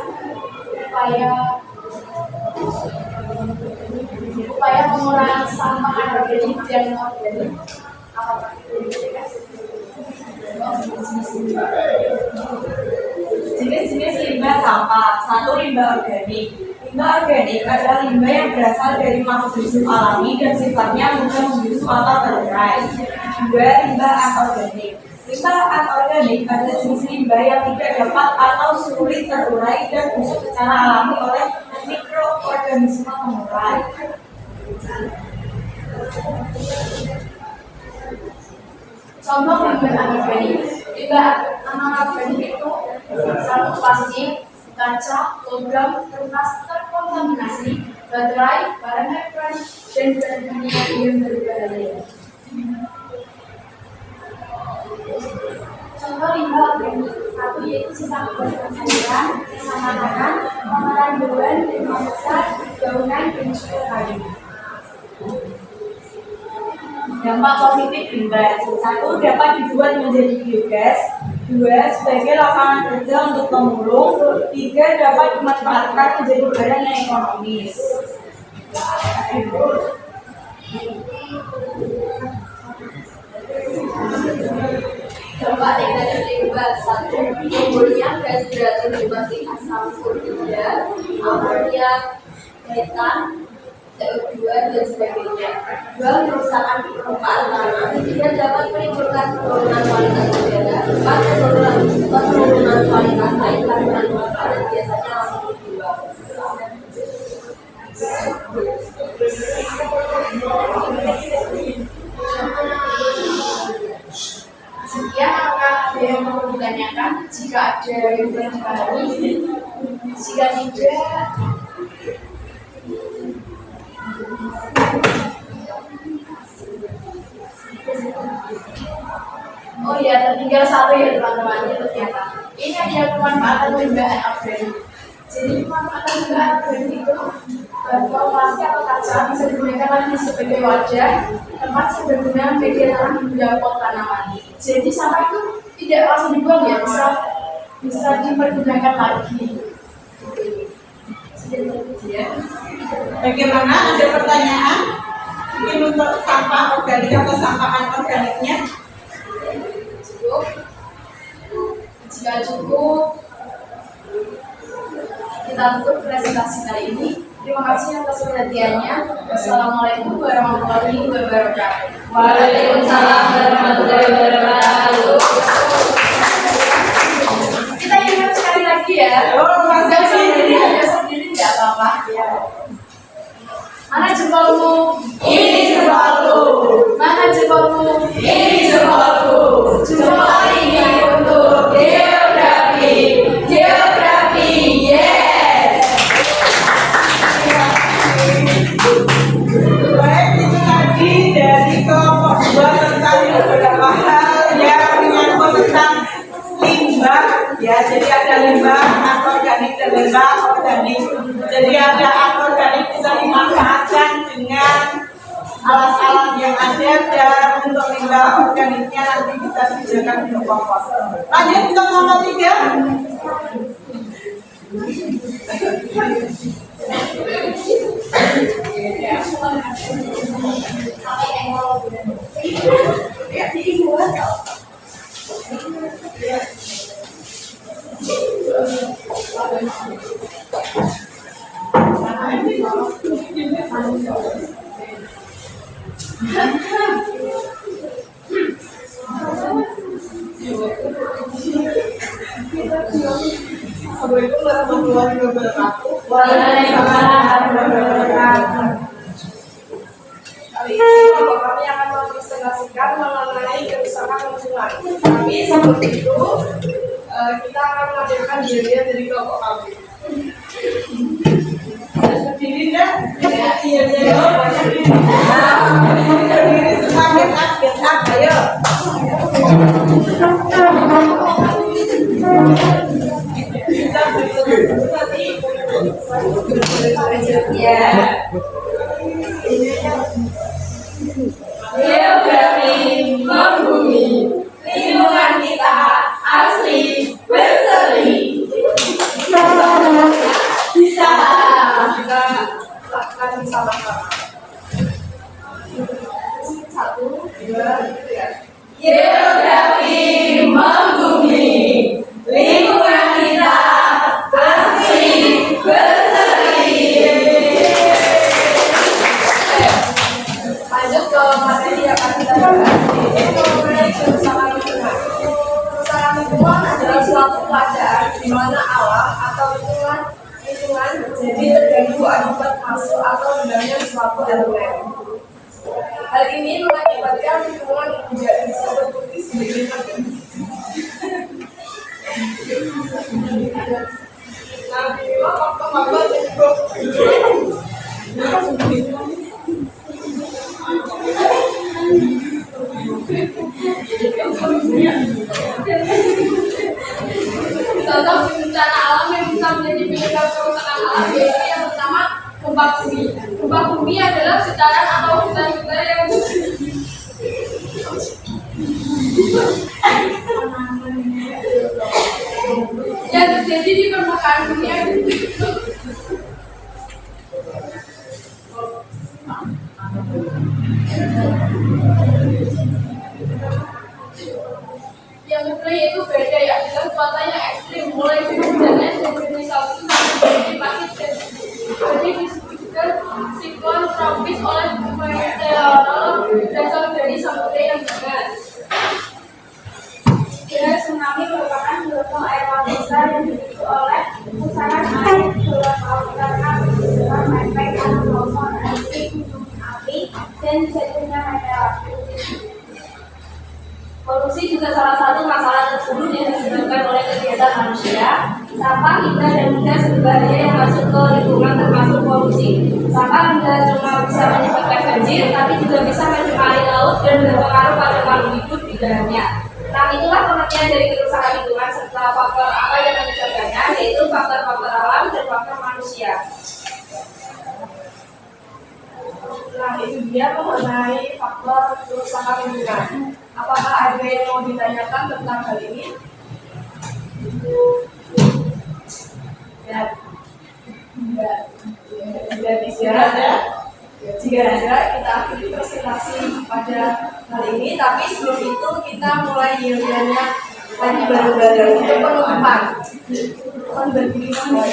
upaya pengurangan sampah anorganik dan organik? Apakah Jenis-jenis limbah sampah. 1 limbah organik. Limbah organik adalah limbah yang berasal dari makhluk hidup alami dan sifatnya mudah membusuk atau terurai. 2 limbah anorganik. Limbah anorganik adalah jenis limbah yang tidak dapat atau sulit terurai dan busuk secara alami oleh mikroorganisme pengurai. contoh limbah anorganik? Limbah anorganik itu 1 plastik, kaca, logam, kertas terkontaminasi, baterai, barang elektronik, dan bahan kimia yang berbahaya. Contoh limbah organik 1 yaitu sisa kemasan sayuran, sisa makanan, kotoran hewan, limbah besar, daunan, dan juga kayu. Dampak positif limbah. 1 dapat dibuat menjadi biogas. 2 sebagai lapangan kerja untuk pemulung. 3 dapat dimanfaatkan menjadi barang yang ekonomis. Dampak negatif limbah. 1 timbulnya gas beracun asam sulfida, amonia, metan, CO2 dan sebagainya. 2 kerusakan permukaan tanah. 3 dapat menimbulkan penurunan kualitas udara. 4 penurunan kualitas air kandungan makanan biasanya langsung dibuang. Sekian, apakah ada yang perlu ditanyakan? Jika ada yang bertanya, jika tidak, oh ya, tertinggal 1 ya teman-teman, itu ternyata. Ini adalah pemanfaatan limbah anorganik. Jadi pemanfaatan limbah anorganik itu bahwa plastik atau kaca bisa digunakan lagi sebagai wadah, tempat sebagai media tanam hingga pot tanaman. Jadi sampah itu tidak langsung dibuang ya, bisa dipergunakan lagi. Bagaimana? Ada pertanyaan? Mungkin untuk sampah organik atau sampah anorganiknya? Cukup. Jika cukup, kita tutup presentasi kali ini. Terima kasih atas perhatiannya. Wassalamualaikum warahmatullahi wabarakatuh. Waalaikumsalam warahmatullahi wabarakatuh. Kita ingat sekali lagi ya. Nggak sendiri nggak apa-apa. Mana jempolmu? Ini jempolku. Mana jempolmu? Ini jempolku. Jempol ini untuk geografi. Geografi, yes. Baik, itu tadi dari kelompok 2 tentang beberapa hal yang menyangkut tentang limbah ya. Jadi ada limbah anorganik dan limbah organik. Jadi ada anorganik bisa dimanfaatkan dengan alat-alat yang ada, dan untuk limbah organiknya nanti bisa disediakan untuk kompos. Lanjut untuk nomor 3. Assalamualaikum warahmatullahi wabarakatuh. Waalaikumsalam warahmatullahi wabarakatuh. Kali ini kelompok kami akan mempresentasikan mengenai kerusakan lingkungan. Tapi sebelum itu kita akan menampilkan diri dari kelompok kami. Berdiri dah. Iya. Berdiri semakin update up, ayo. Ya. Geografi membumi, lingkungan kita asli berseri. Bisa. Kita lakukan sama-sama. 1, 2, 3. Geografi membumi, lingkungan kita asli berseri. Lanjut ke materi yang akan kita bahas, yaitu mengenai kerusakan lingkungan. Kerusakan lingkungan adalah suatu keadaan di mana alam atau lingkungan menjadi terganggu akibat masuk atau hilangnya suatu elemen. Hal ini mengakibatkan lingkungan tidak bisa berfungsi sebagaimana Contoh bencana alam yang bisa menjadi penyebab kerusakan alam yaitu yang pertama gempa bumi. Gempa bumi adalah getaran atau hujan-hujan yang terjadi di permukaan dunia. Yang kedua yaitu badai, adalah cuaca yang ekstrim, mulai dari hujannya dan jenis salju sampai pasir dan jadi disebutkan siklon tropis oleh meteorolog berasal dari samudra yang hangat. Dan tsunami merupakan gelombang air laut besar yang dipicu oleh pusaran air keluar laut karena bersifat efek atau longsor, erupsi gunung api, dan jatuhnya meteor. Polusi juga salah satu masalah tersebut yang disebabkan oleh kegiatan manusia. Sampah, limbah, dan gas berbahaya yang masuk ke lingkungan termasuk polusi. Sampah tidak cuma bisa menyebabkan banjir, tapi juga bisa mencemari laut dan berpengaruh pada makhluk hidup di dalamnya. Nah, itulah pengertian dari kerusakan lingkungan serta faktor apa yang menyebabkannya, yaitu faktor-faktor alam dan faktor manusia. Nah, itu dia mengenai faktor kerusakan lingkungan. Apakah ada yang mau ditanyakan tentang hal ini? Ya, tidak bisa ada. Jika ada, kita akhiri presentasi pada hal ini. Tapi sebelum itu kita mulai yel-yelnya lagi baru-baru untuk penutupan. Kan berdiri semua.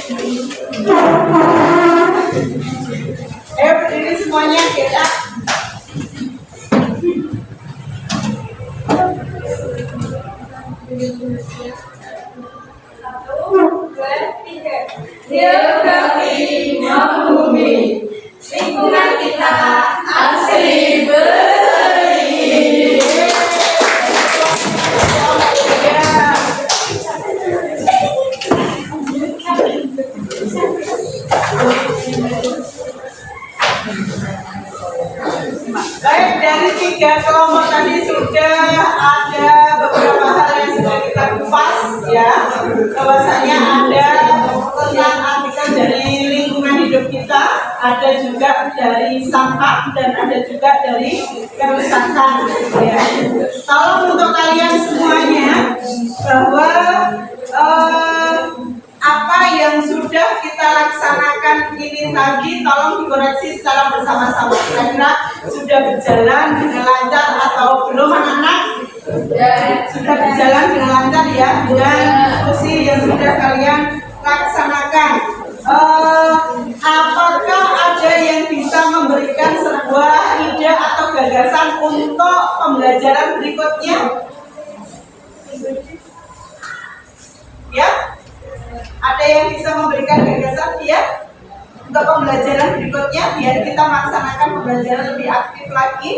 Ayo berdiri semuanya kita. Geografi membumi, lingkungan kita asli berseri. Baik, dari 3 kelompok tadi sudah ada beberapa hal yang sudah kita kupas ya. Bahwasanya ada tentang artikel dari lingkungan hidup kita, ada juga dari sampah dan ada juga dari kerusakan ya. Tolong untuk kalian semuanya bahwa apa yang sudah kita laksanakan ini tadi tolong dikoreksi secara bersama-sama. Kira-kira sudah berjalan dengan lancar atau belum anak-anak? Sudah berjalan dengan lancar ya, dengan diskusi yang sudah kalian laksanakan. Apakah ada yang bisa memberikan sebuah ide atau gagasan untuk pembelajaran berikutnya? Ya? Ada yang bisa memberikan gagasan ya untuk pembelajaran berikutnya biar kita melaksanakan pembelajaran lebih aktif lagi,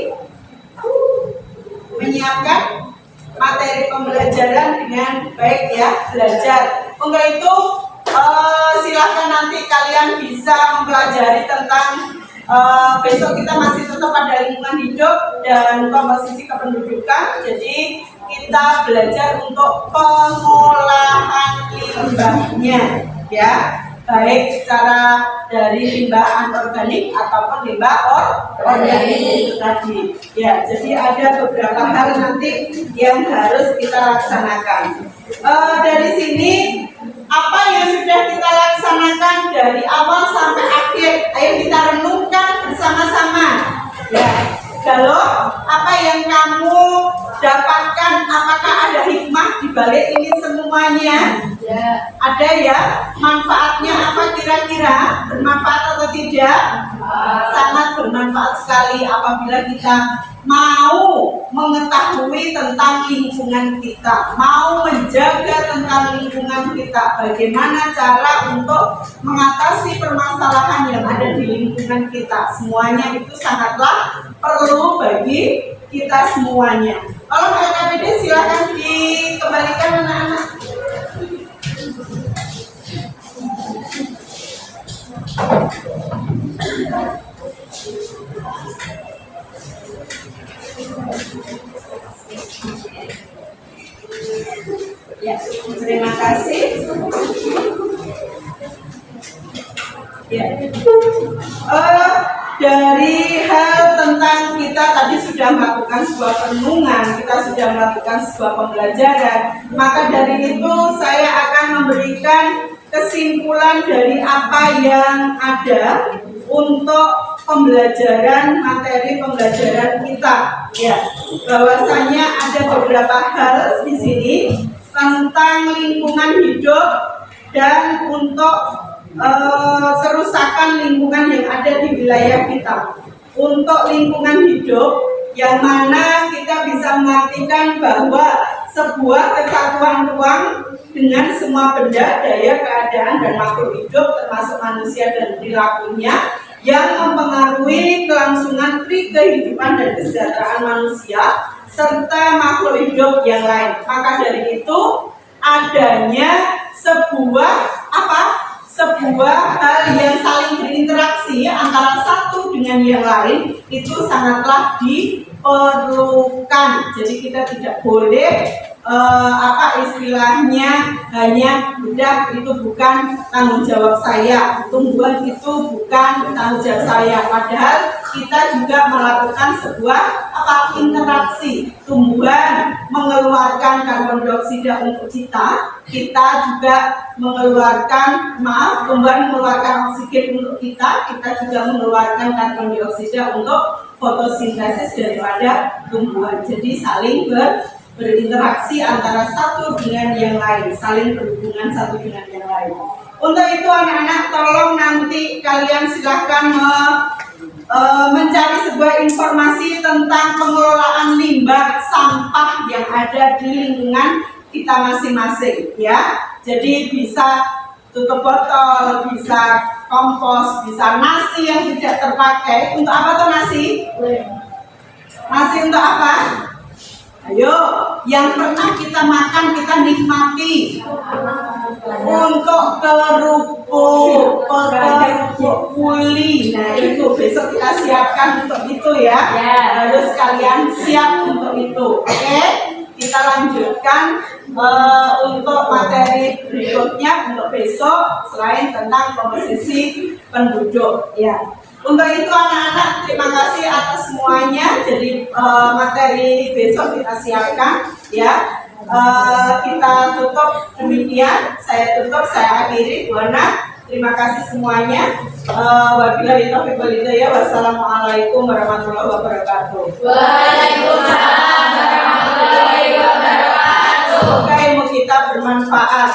menyiapkan materi pembelajaran dengan baik ya, belajar. Untuk itu silakan nanti kalian bisa mempelajari tentang besok kita masih tetap pada lingkungan hidup dan komposisi kependudukan. Jadi kita belajar untuk pengolahan limbahnya ya, baik secara dari limbah anorganik ataupun limbah organik itu tadi ya. Jadi ada beberapa hal nanti yang harus kita laksanakan. Dari sini apa yang sudah kita laksanakan dari awal sampai akhir, ayo kita renungkan bersama-sama ya. Kalau apa yang kamu dapatkan, apakah ada hikmah di balik ini semuanya? Ya. Ada ya? Manfaatnya apa kira-kira? Bermanfaat atau tidak? Sangat bermanfaat sekali apabila kita mau mengetahui tentang lingkungan kita, mau menjaga tentang lingkungan kita, bagaimana cara untuk mengatasi permasalahan yang ada di lingkungan kita. Semuanya itu sangatlah perlu bagi kita semuanya. Kalau KKBD silahkan dikembalikan anak-anak. Ya, terima kasih. Ya. Dari hal tentang kita tadi sudah melakukan sebuah perenungan, kita sudah melakukan sebuah pembelajaran, maka dari itu saya akan memberikan kesimpulan dari apa yang ada untuk pembelajaran materi pembelajaran kita ya, bahwasanya ada beberapa hal di sini tentang lingkungan hidup dan untuk kerusakan lingkungan yang ada di wilayah kita. Untuk lingkungan hidup yang mana kita bisa mengartikan bahwa sebuah kesatuan ruang dengan semua benda, daya, keadaan, dan makhluk hidup termasuk manusia dan perilakunya yang mempengaruhi kelangsungan kehidupan dan kesejahteraan manusia serta makhluk hidup yang lain. Maka dari itu adanya sebuah hal yang saling berinteraksi antara satu dengan yang lain itu sangatlah diperlukan. Jadi kita tidak boleh istilahnya hanya udah itu bukan tanggung jawab saya, tumbuhan itu bukan tanggung jawab saya, padahal kita juga melakukan sebuah interaksi. Tumbuhan mengeluarkan karbon dioksida untuk kita juga mengeluarkan tumbuhan mengeluarkan oksigen untuk kita juga mengeluarkan karbon dioksida untuk fotosintesis daripada tumbuhan. Jadi saling berinteraksi antara satu dengan yang lain, saling berhubungan satu dengan yang lain. Untuk itu anak-anak tolong nanti kalian silahkan mencari sebuah informasi tentang pengelolaan limbah sampah yang ada di lingkungan kita masing-masing ya. Jadi bisa tutup botol, bisa kompos, bisa nasi yang tidak terpakai. Untuk apa tuh nasi? Nasi untuk apa? Ayo, yang pernah kita makan, kita nikmati. Untuk kerupuk kuli. Nah itu besok kita siapkan untuk itu ya. Harus kalian siap untuk itu. Oke, kita lanjutkan untuk materi berikutnya untuk besok selain tentang komposisi penduduk ya. Untuk itu anak-anak terima kasih atas semuanya. Jadi materi besok kita siapkan ya. Kita tutup demikian. Saya tutup, saya akhiri. Buana, terima kasih semuanya. Wabillahi taufiq wal hidayah. Wassalamualaikum warahmatullahi wabarakatuh. Waalaikumsalam warahmatullahi wabarakatuh. Semoga ilmu kita bermanfaat.